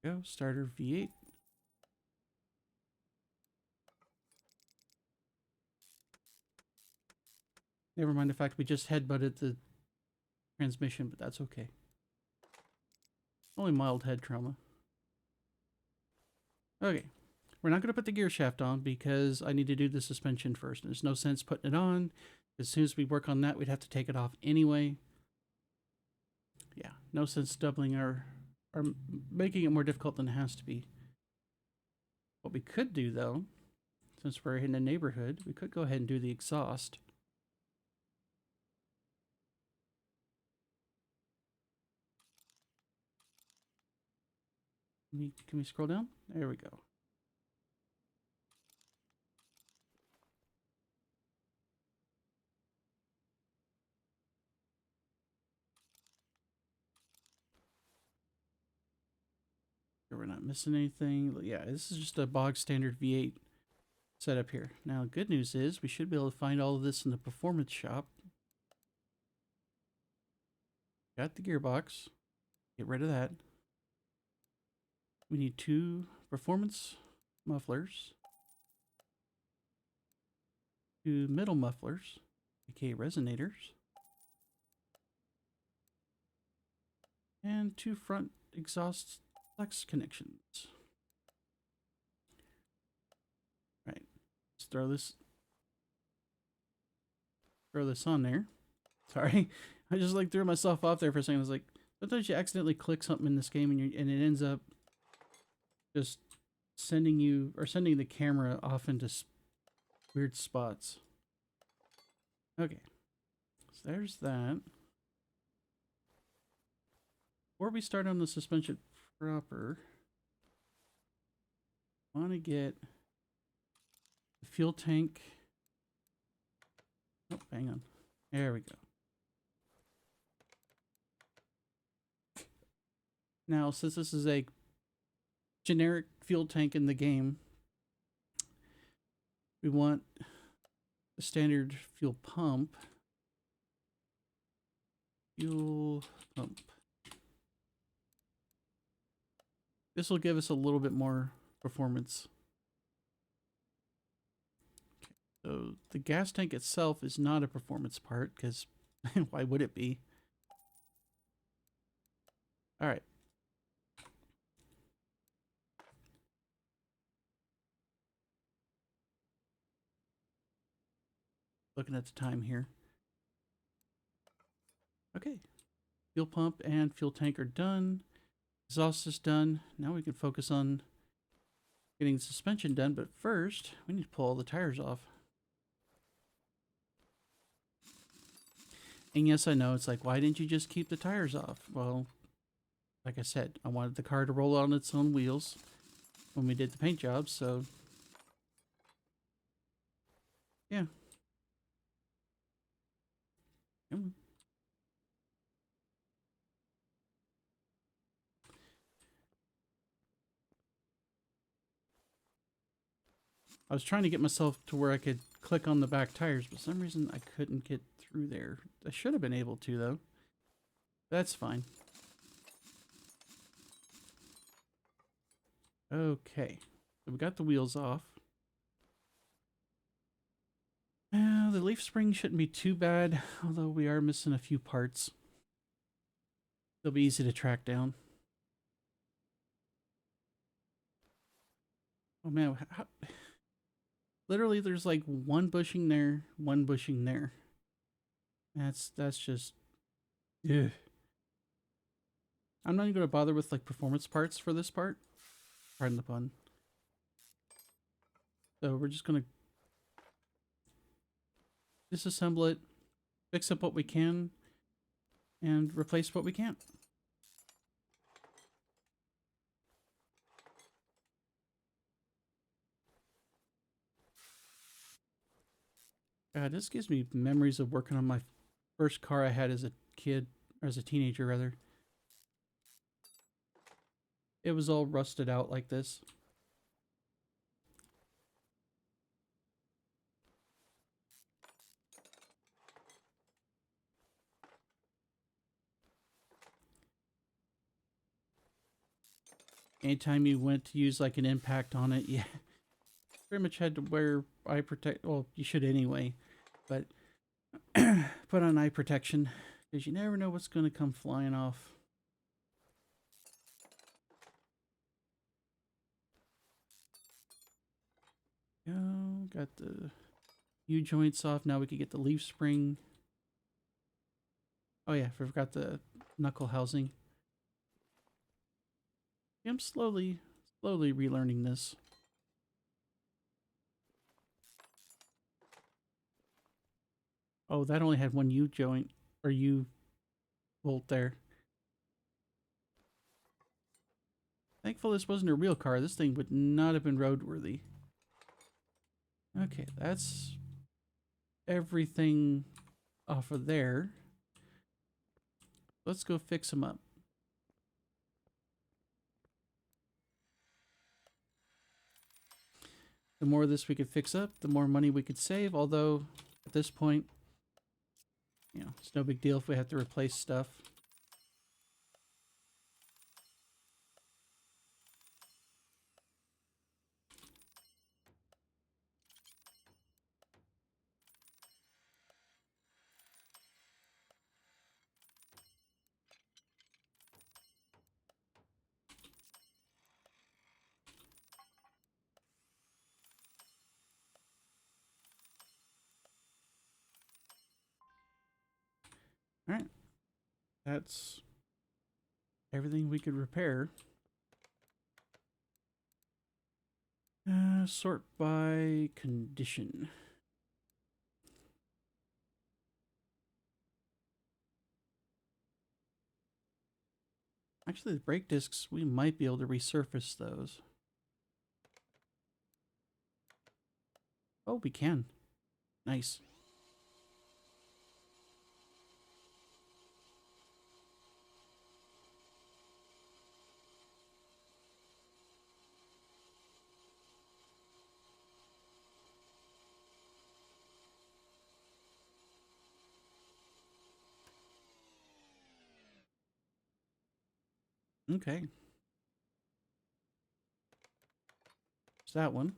Go, starter V8. Never mind the fact we just headbutted the transmission, but that's okay. Only mild head trauma. Okay. We're not going to put the gear shaft on because I need to do the suspension first. There's no sense putting it on. As soon as we work on that, we'd have to take it off anyway. Yeah, no sense doubling or making it more difficult than it has to be. What we could do, though, since we're in the neighborhood, we could go ahead and do the exhaust. Can we scroll down? There we go. We're not missing anything. Yeah, this is just a bog standard V8 setup here. Now, the good news is we should be able to find all of this in the performance shop. Got the gearbox. Get rid of that. We need 2 performance mufflers, 2 middle mufflers, aka resonators, and 2 front exhaust flex connections. Right, let's throw this on there. Sorry, I just like threw myself off there for a second. I was like, sometimes you accidentally click something in this game and it ends up just sending the camera off into weird spots. Okay, so there's that. Before we start on the suspension proper, I want to get the fuel tank. Oh, hang on. There we go. Now, since this is a generic fuel tank in the game, we want the standard fuel pump. Fuel pump. This will give us a little bit more performance. Okay, so the gas tank itself is not a performance part because why would it be? All right. Looking at the time here. Okay. Fuel pump and fuel tank are done. Exhaust is done. Now we can focus on getting the suspension done, but first we need to pull all the tires off. And yes, I know, it's like, why didn't you just keep the tires off? Well, like I said, I wanted the car to roll on its own wheels when we did the paint job, so yeah. Come on. I was trying to get myself to where I could click on the back tires, but for some reason I couldn't get through there. I should have been able to, though. That's fine. Okay, so we got the wheels off. The leaf spring shouldn't be too bad, although we are missing a few parts. They'll be easy to track down. Oh man, literally there's like one bushing there, one bushing there. That's just, ugh. I'm not even going to bother with like performance parts for this part. Pardon the pun. So we're just going to disassemble it, fix up what we can, and replace what we can't. God, this gives me memories of working on my first car I had as a kid, or as a teenager rather. it was all rusted out like this. Anytime you went to use like an impact on it, yeah, pretty much had to wear eye protect. Well, you should anyway, but put on eye protection because you never know what's going to come flying off. Oh, got the U-joints off. Now we could get the leaf spring. Oh yeah, forgot the knuckle housing. Yeah, I'm slowly relearning this. Oh, that only had one U-joint or U-bolt there. Thankful this wasn't a real car. This thing would not have been roadworthy. Okay, that's everything off of there. Let's go fix them up. The more of this we could fix up, the more money we could save. Although, at this point, you know, it's no big deal if we have to replace stuff. All right, that's everything we could repair. Sort by condition. Actually, the brake discs, we might be able to resurface those. Oh, we can. Nice. Okay. It's that one.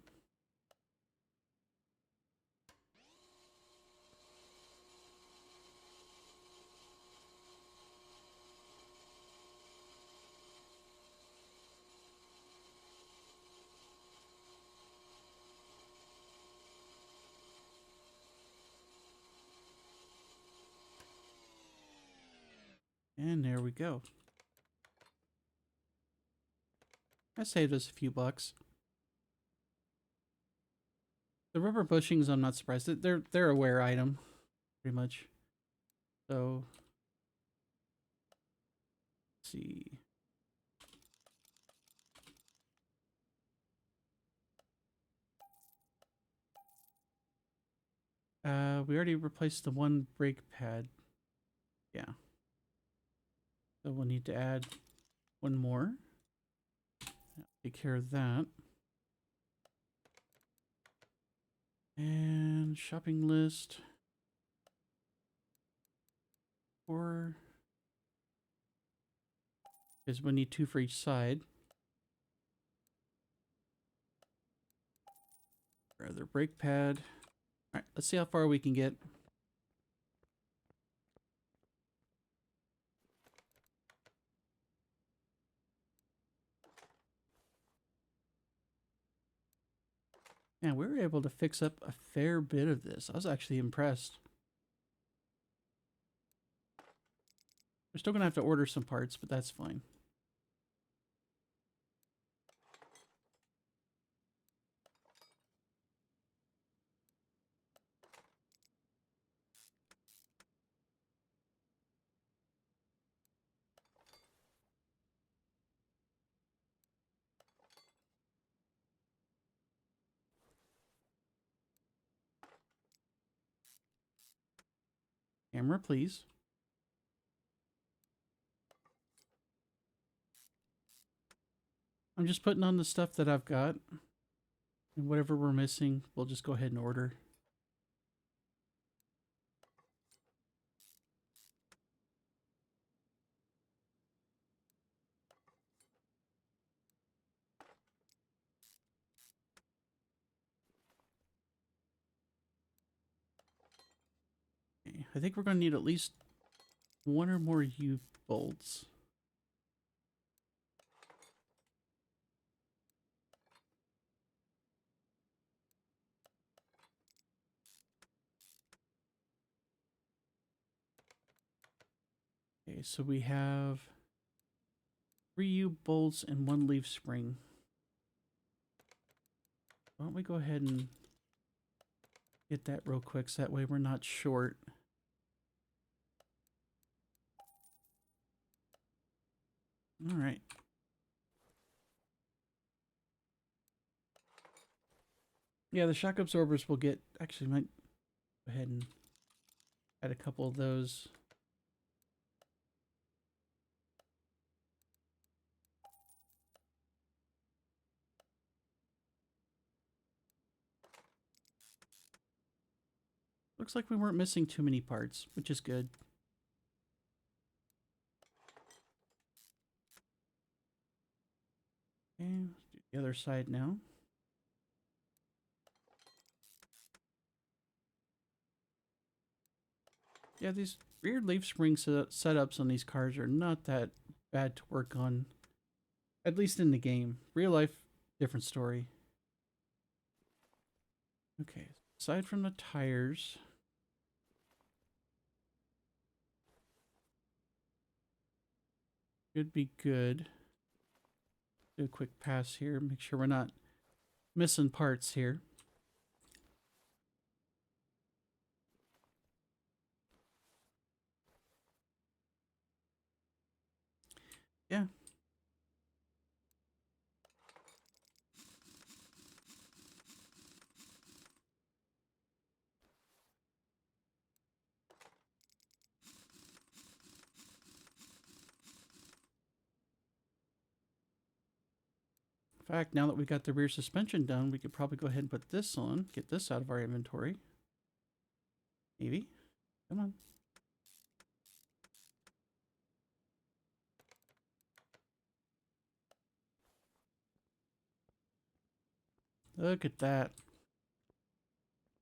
And there we go. That saved us a few bucks. The rubber bushings, I'm not surprised. They're a wear item, pretty much. So, let's see. We already replaced the one brake pad. Yeah. So we'll need to add one more. Take care of that. And shopping list. Or because we need two for each side. Other brake pad. All right, let's see how far we can get. Man, we were able to fix up a fair bit of this. I was actually impressed. We're still gonna have to order some parts, but that's fine. Camera, please. I'm just putting on the stuff that I've got. And whatever we're missing, we'll just go ahead and order. Okay, I think we're going to need at least one or more U-bolts. Okay, so we have 3 U-bolts and 1 leaf spring. Why don't we go ahead and get that real quick so that way we're not short. All right. Yeah, the shock absorbers will get... Actually, might go ahead and add a couple of those. Looks like we weren't missing too many parts, which is good. Okay, let's do the other side now. Yeah, these rear leaf spring setups on these cars are not that bad to work on. At least in the game. Real life, different story. Okay, aside from the tires... Should be good. Do a quick pass here, make sure we're not missing parts here. Yeah. In fact, now that we got the rear suspension done, we could probably go ahead and put this on, get this out of our inventory. Maybe. Come on. Look at that.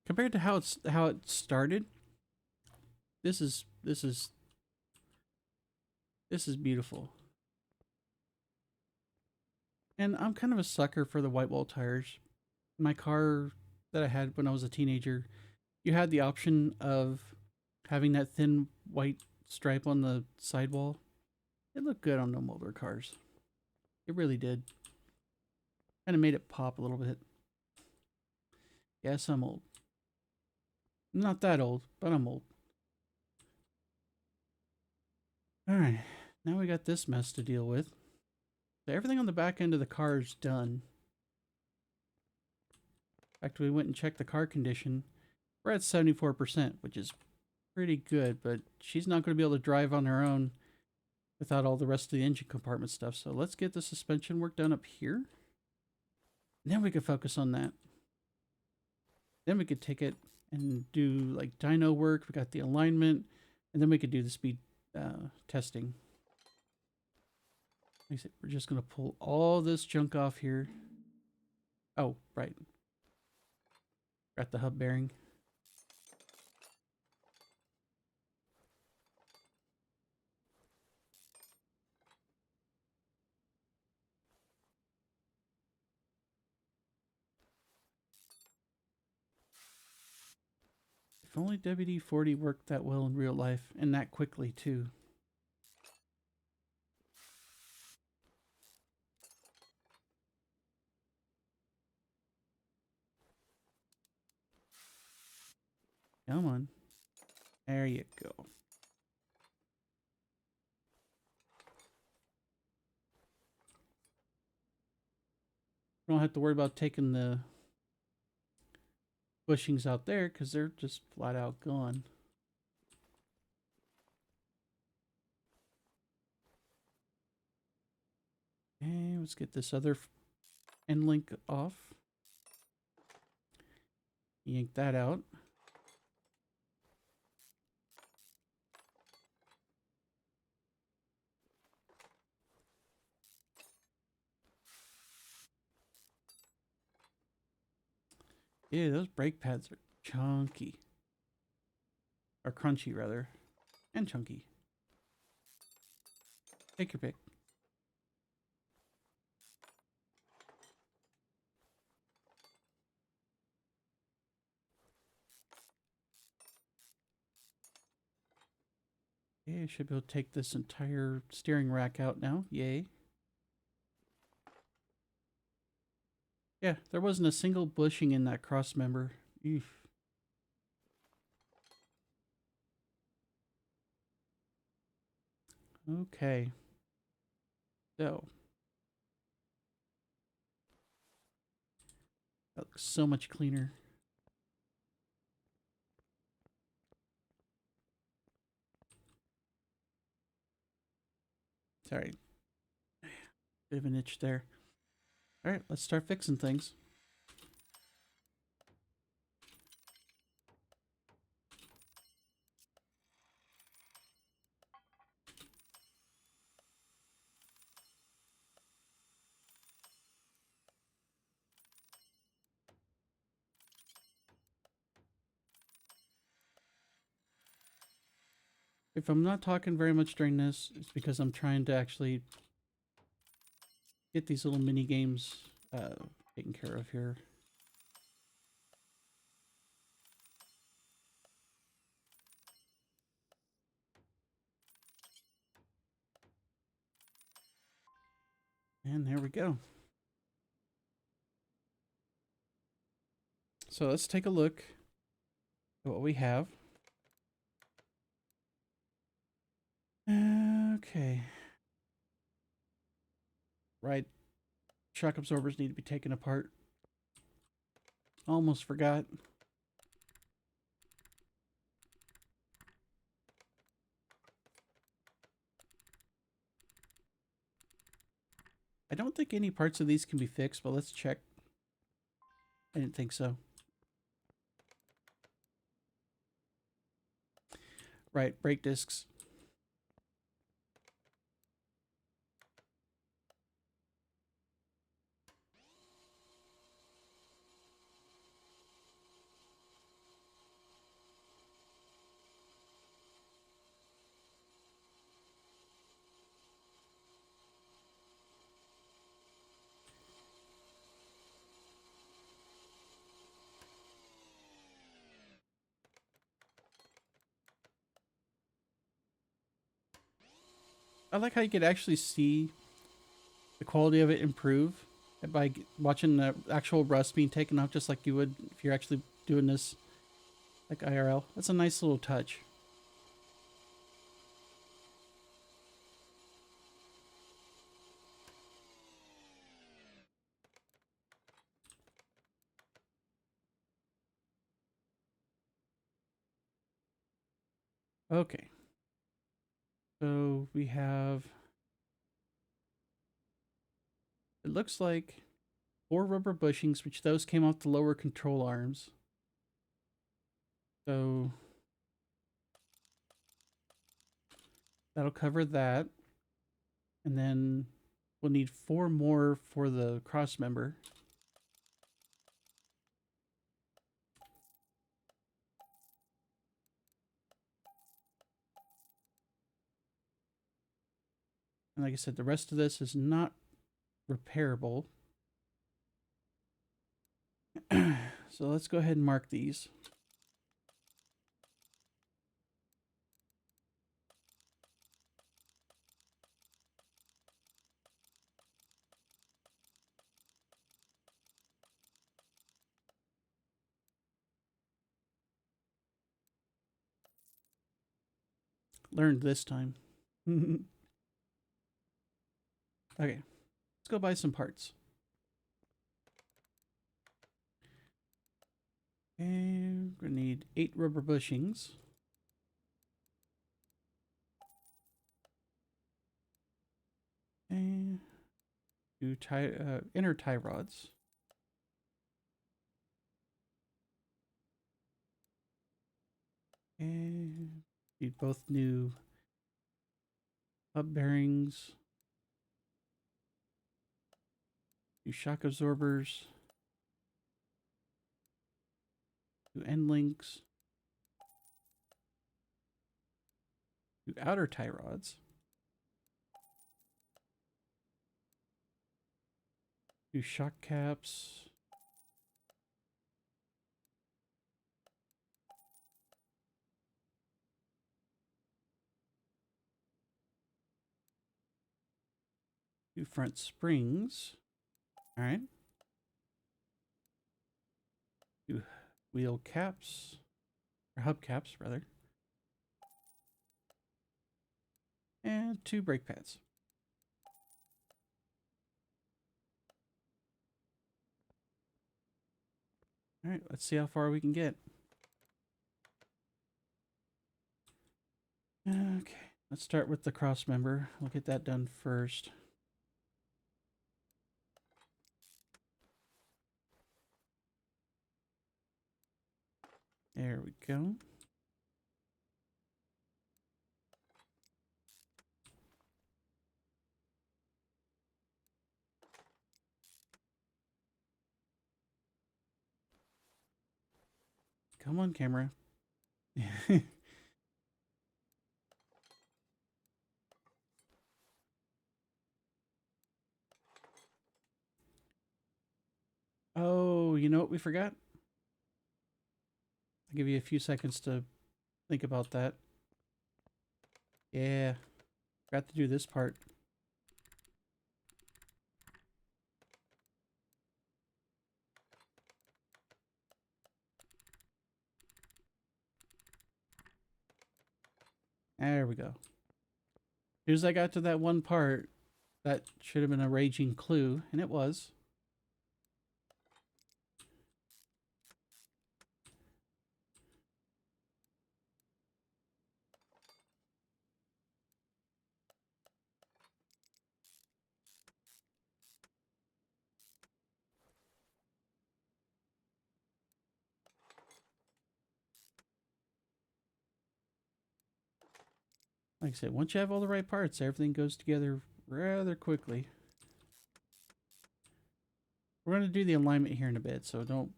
Compared to how it started, this is beautiful. And I'm kind of a sucker for the white wall tires. My car that I had when I was a teenager, you had the option of having that thin white stripe on the sidewall. It looked good on no older cars. It really did. Kind of made it pop a little bit. Yes, I'm old. I'm not that old, but I'm old. Alright, now we got this mess to deal with. So everything on the back end of the car is done. In fact, we went and checked the car condition. We're at 74%, which is pretty good, but she's not going to be able to drive on her own without all the rest of the engine compartment stuff. So let's get the suspension work done up here. And then we could focus on that. Then we could take it and do like dyno work. We got the alignment, and then we could do the speed testing. Like I said, we're just going to pull all this junk off here. Oh, right. Got the hub bearing. If only WD-40 worked that well in real life, and that quickly too. Come on. There you go. We don't have to worry about taking the bushings out there because they're just flat out gone. Okay, let's get this other end link off. Yank that out. Yeah, those brake pads are chunky. Or crunchy, rather. And chunky. Take your pick. Okay, I should be able to take this entire steering rack out now. Yay. Yeah, there wasn't a single bushing in that cross member. Eef. Okay. So. That looks so much cleaner. Sorry. Bit of an itch there. Alright, let's start fixing things. If I'm not talking very much during this, it's because I'm trying to actually get these little mini games taken care of here. And there we go. So let's take a look at what we have. Okay. Right. Shock absorbers need to be taken apart. Almost forgot. I don't think any parts of these can be fixed, but let's check. I didn't think so. Right, brake discs. I like how you could actually see the quality of it improve by watching the actual rust being taken off, just like you would if you're actually doing this like IRL. That's a nice little touch. Okay. So we have, it looks like 4 rubber bushings, which those came off the lower control arms. So that'll cover that. And then we'll need 4 more for the cross member. And like I said, the rest of this is not repairable. So let's go ahead and mark these. Learned this time. Okay, let's go buy some parts. And we're gonna need 8 rubber bushings. And inner tie rods. And need both new hub bearings, new shock absorbers, new end links, new outer tie rods, new shock caps, new front springs. All right. New wheel caps, or hub caps, rather. And 2 brake pads. All right, let's see how far we can get. Okay, let's start with the cross member. We'll get that done first. There we go. Come on, camera. Oh, you know what we forgot? I'll give you a few seconds to think about that. Yeah, forgot to do this part. There we go. As soon as I got to that one part, that should have been a raging clue, and it was. Like I said, once you have all the right parts, everything goes together rather quickly. We're going to do the alignment here in a bit, so don't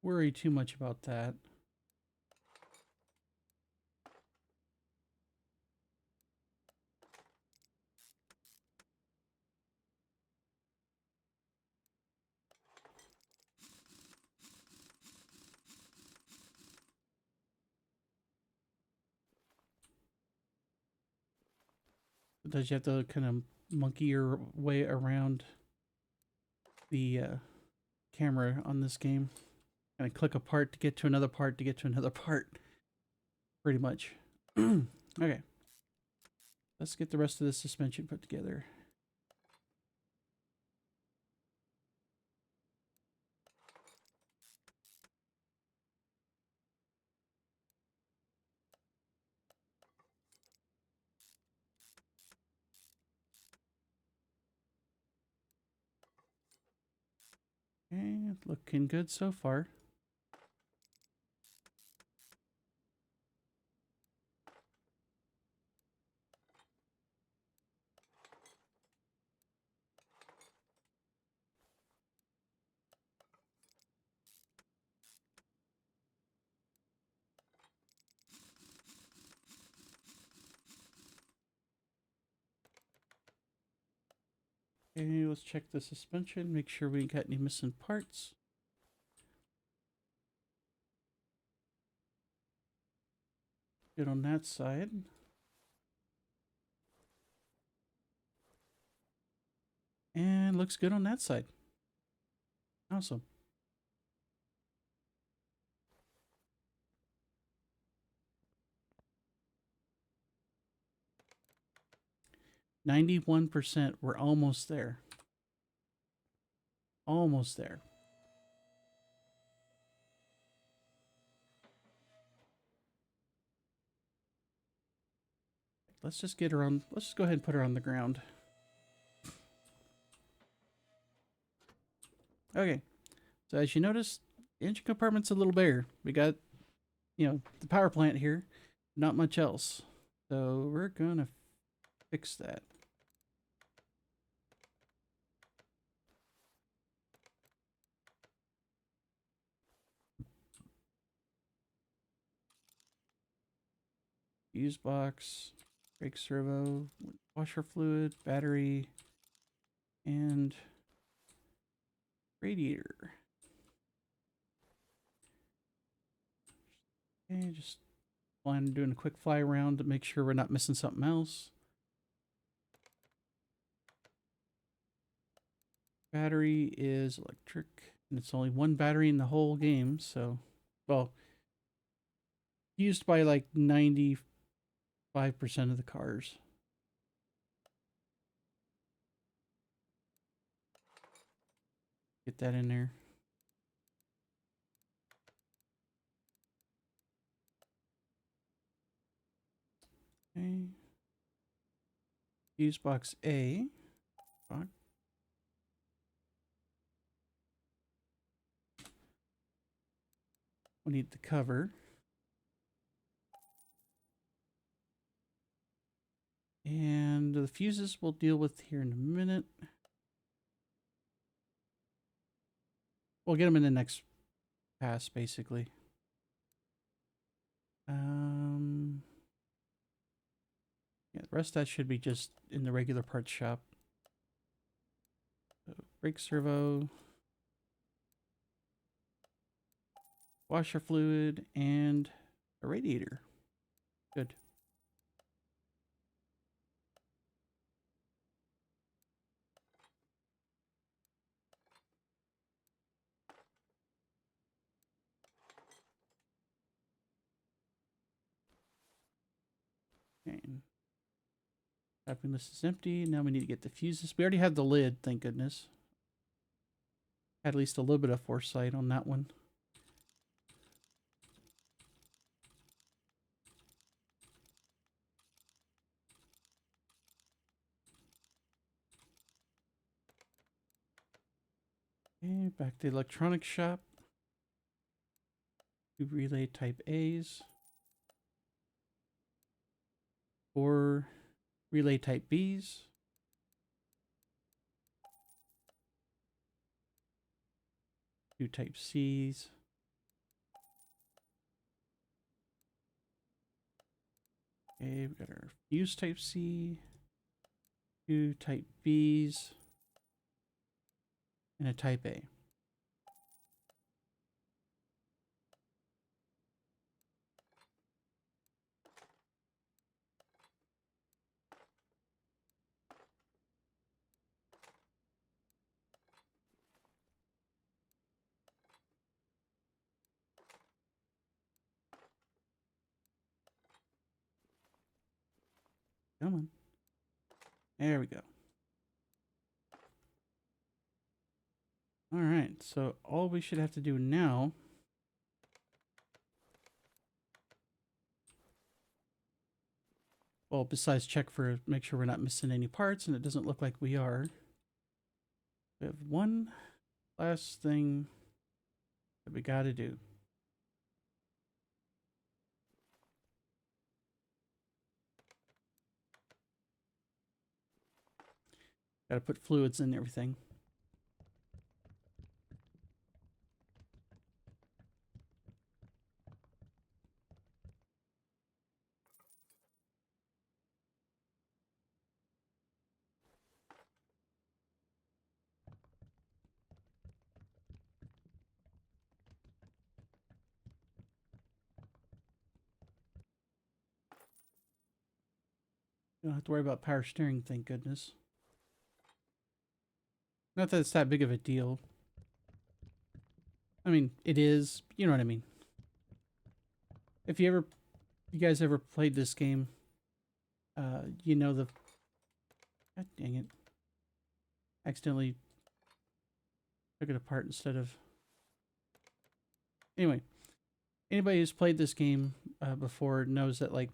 worry too much about that. Does you have to kind of monkey your way around the camera on this game? Kind of click a part to get to another part to get to another part. Pretty much. Okay. Let's get the rest of the suspension put together. And looking good so far. Okay, let's check the suspension, make sure we ain't got any missing parts. Good on that side. And looks good on that side. Awesome. %91%. We're almost there. Almost there. Let's just get her on. Let's just go ahead and put her on the ground. Okay, so as you notice, the engine compartment's a little bare. We got, the power plant here, not much else. So we're gonna fix that. Fuse box, brake servo, washer fluid, battery, and radiator. Okay, just plan on doing a quick fly around to make sure we're not missing something else. Battery is electric, and it's only one battery in the whole game, so, well, used by like 95% of the cars. Get that in there. Okay. Fuse box A. We need the cover. And the fuses we'll deal with here in a minute. We'll get them in the next pass, basically. Yeah, the rest of that should be just in the regular parts shop. So, brake servo, washer fluid, and a radiator. Good. Okay. Wrapping list is empty. Now we need to get the fuses. We already have the lid, thank goodness. Had at least a little bit of foresight on that one. Okay, back to the electronics shop. 2 relay type A's. 4 relay type B's. 2 type C's. Okay, we've got our fuse type C, 2 type B's, and a type A. Come on. There we go. All right, so all we should have to do now well, besides check for, make sure we're not missing any parts, and it doesn't look like we are. We have one last thing that we got to do. Got to put fluids in everything. You don't have to worry about power steering, thank goodness. Not that it's that big of a deal. I mean, it is. You know what I mean. If you guys ever played this game, you know the. God dang it! Accidentally took it apart instead of. Anyway, anybody who's played this game before knows that like,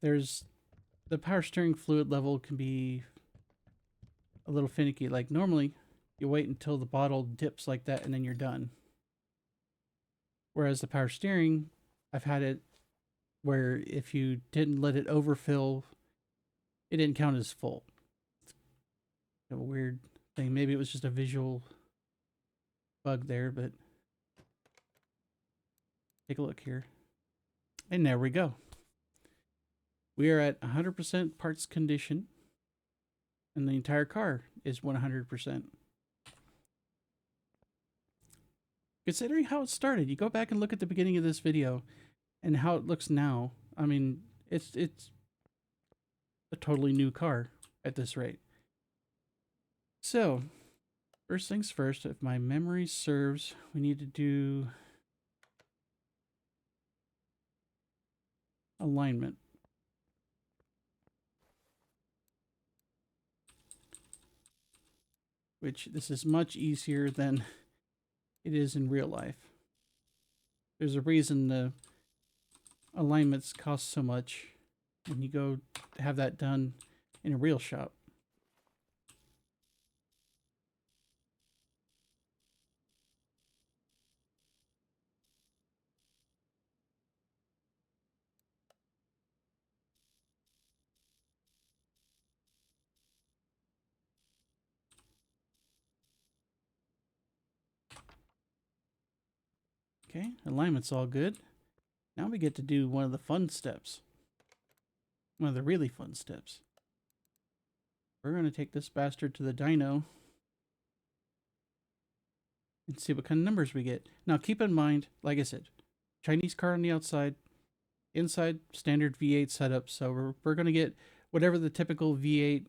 there's the power steering fluid level can be a little finicky. Like normally, You wait until the bottle dips like that and then you're done. Whereas the power steering, I've had it where if you didn't let it overfill, it didn't count as full. It's a weird thing. Maybe it was just a visual bug there, but take a look here. And there we go. We are at 100% parts condition, and the entire car is 100%. Considering how it started, you go back and look at the beginning of this video and how it looks now. I mean, it's a totally new car at this rate. So, first things first, if my memory serves, we need to do alignment. Which this is much easier than it is in real life. There's a reason the alignments cost so much when you go have that done in a real shop. Okay, alignment's all good. Now we get to do one of the fun steps. One of the really fun steps. We're going to take this bastard to the dyno and see what kind of numbers we get. Now keep in mind, like I said, Chinese car on the outside, inside standard V8 setup. So we're going to get whatever the typical V8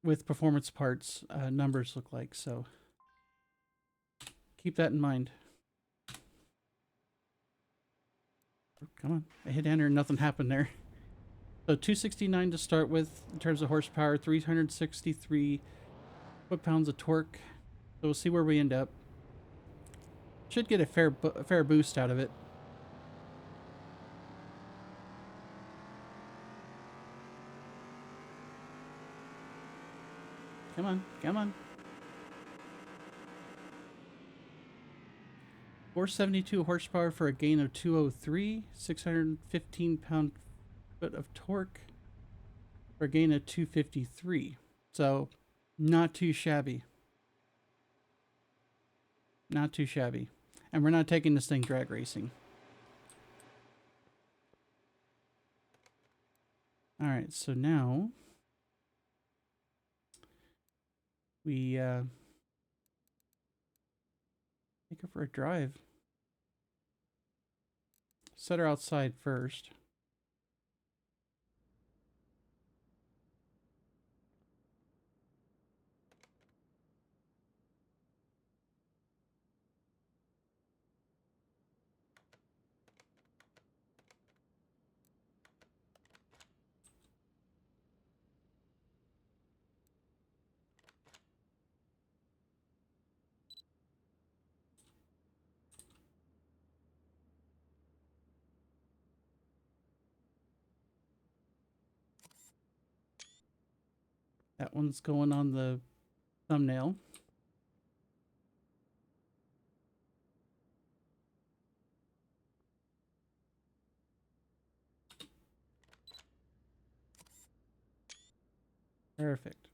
with performance parts numbers look like. So keep that in mind. Come on, I hit enter and nothing happened there. So 269 to start with in terms of horsepower, 363 foot-pounds of torque. So we'll see where we end up. Should get a fair boost out of it. Come on, come on. 472 horsepower for a gain of 203, 615 pound-foot of torque for a gain of 253. So, not too shabby. Not too shabby. And we're not taking this thing drag racing. Alright, so now we take her for a drive. Set her outside first. That one's going on the thumbnail. Perfect.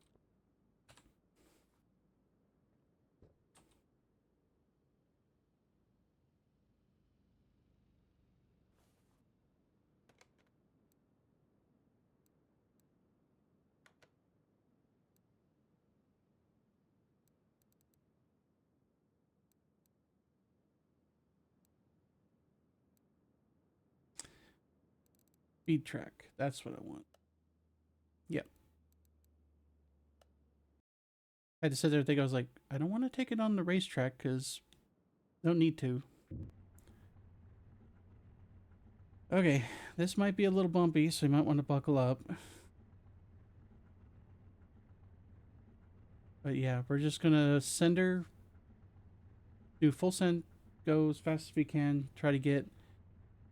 Speed track. That's what I want. Yep. I had to sit there and think, I was like, I don't want to take it on the racetrack because I don't need to. Okay, this might be a little bumpy, so you might want to buckle up. But yeah, we're just going to send her, do full send, go as fast as we can, try to get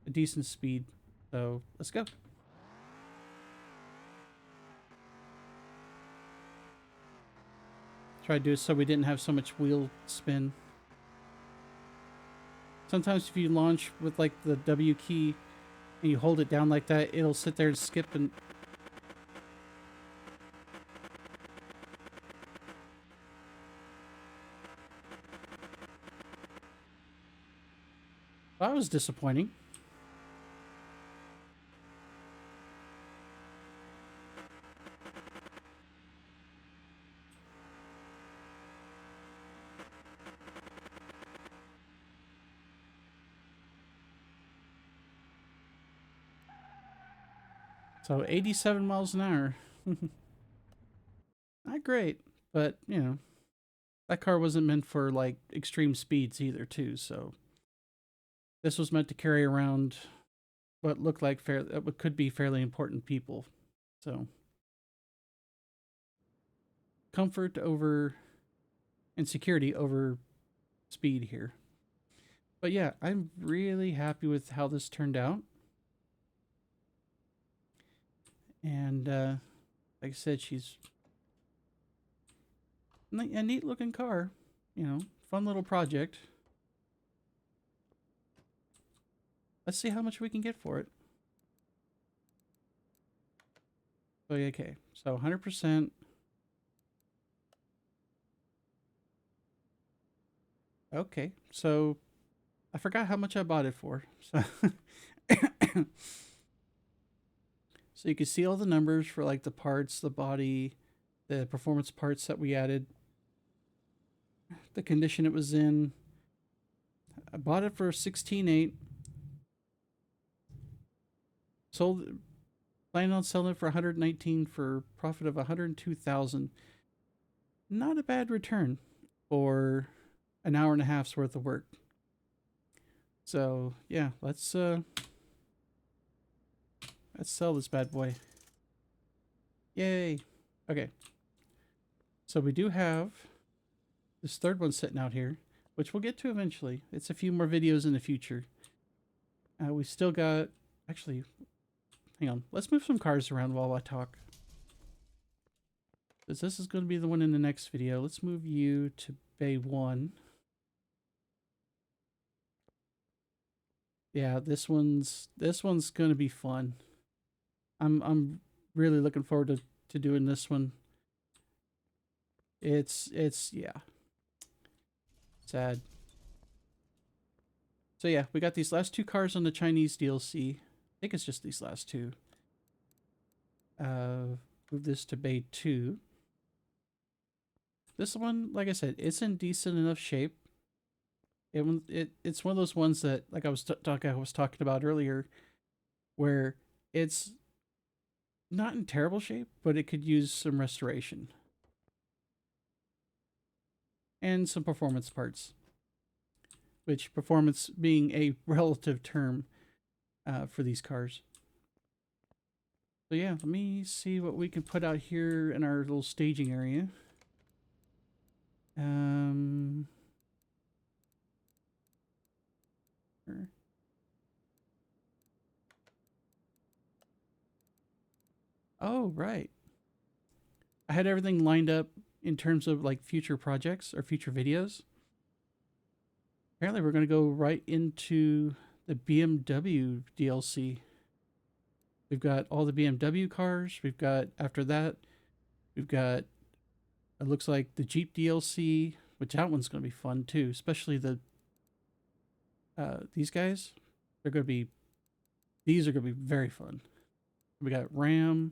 a decent speed. So let's go. Try to do it so we didn't have so much wheel spin. Sometimes if you launch with like the W key and you hold it down like that, it'll sit there and skip and... That was disappointing. So 87 miles an hour. Not great, but you know, that car wasn't meant for like extreme speeds either too, so this was meant to carry around what looked like what could be fairly important people. So comfort over and security over speed here. But yeah, I'm really happy with how this turned out. And like I said, she's a neat looking car. You know, fun little project. Let's see how much we can get for it. Okay, so 100%. Okay, so I forgot how much I bought it for. So, so you can see all the numbers for like the parts, the body, the performance parts that we added, the condition it was in. I bought it for 16.8. Sold, planning on selling it for 119 for profit of 102,000. Not a bad return for an hour and a half's worth of work. So yeah, let's sell this bad boy. Yay. Okay. So we do have this third one sitting out here, which we'll get to eventually. It's a few more videos in the future. We still got, actually, hang on. Let's move some cars around while I talk. This is going to be the one in the next video. Let's move you to Bay 1. Yeah, this one's going to be fun. I'm really looking forward to doing this one. It's yeah. Sad. So yeah, we got these last two cars on the Chinese DLC. I think it's just these last two. Move this to Bay 2. This one, like I said, it's in decent enough shape. It's one of those ones that, like I was talking about earlier, where it's not in terrible shape, but it could use some restoration and some performance parts. Which performance being a relative term for these cars. So yeah, let me see what we can put out here in our little staging area. Oh, right. I had everything lined up in terms of like future projects or future videos. Apparently we're going to go right into the BMW DLC. We've got all the BMW cars. We've got, after that, we've got, it looks like the Jeep DLC, which that one's going to be fun too, especially the, these guys. These are going to be very fun. We got Ram,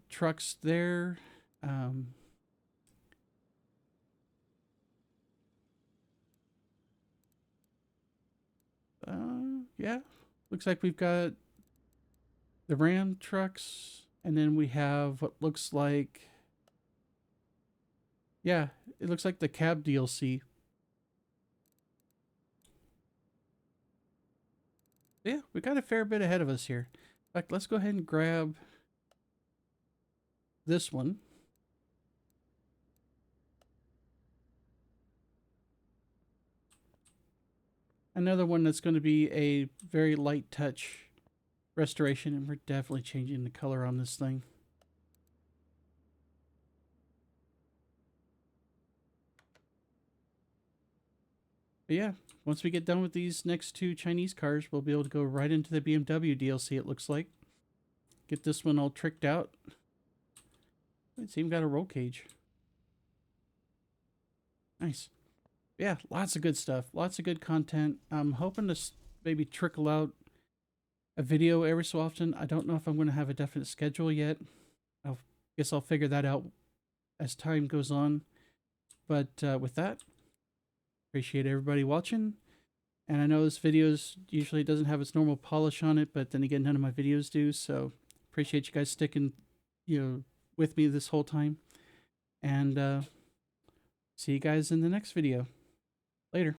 trucks there. Yeah, looks like we've got the Ram trucks, and then we have what looks like, yeah, it looks like the cab DLC. Yeah, we got a fair bit ahead of us here. In fact, let's go ahead and grab this one. Another one that's going to be a very light touch restoration, and we're definitely changing the color on this thing. But yeah, once we get done with these next two Chinese cars, we'll be able to go right into the BMW DLC, it looks like. Get this one all tricked out. It's even got a roll cage. Nice. Yeah, lots of good stuff. Lots of good content. I'm hoping to maybe trickle out a video every so often. I don't know if I'm going to have a definite schedule yet. I guess I'll figure that out as time goes on. But with that, appreciate everybody watching. And I know this videos usually doesn't have its normal polish on it, but then again, none of my videos do. So appreciate you guys sticking, with me this whole time. And see you guys in the next video. Later.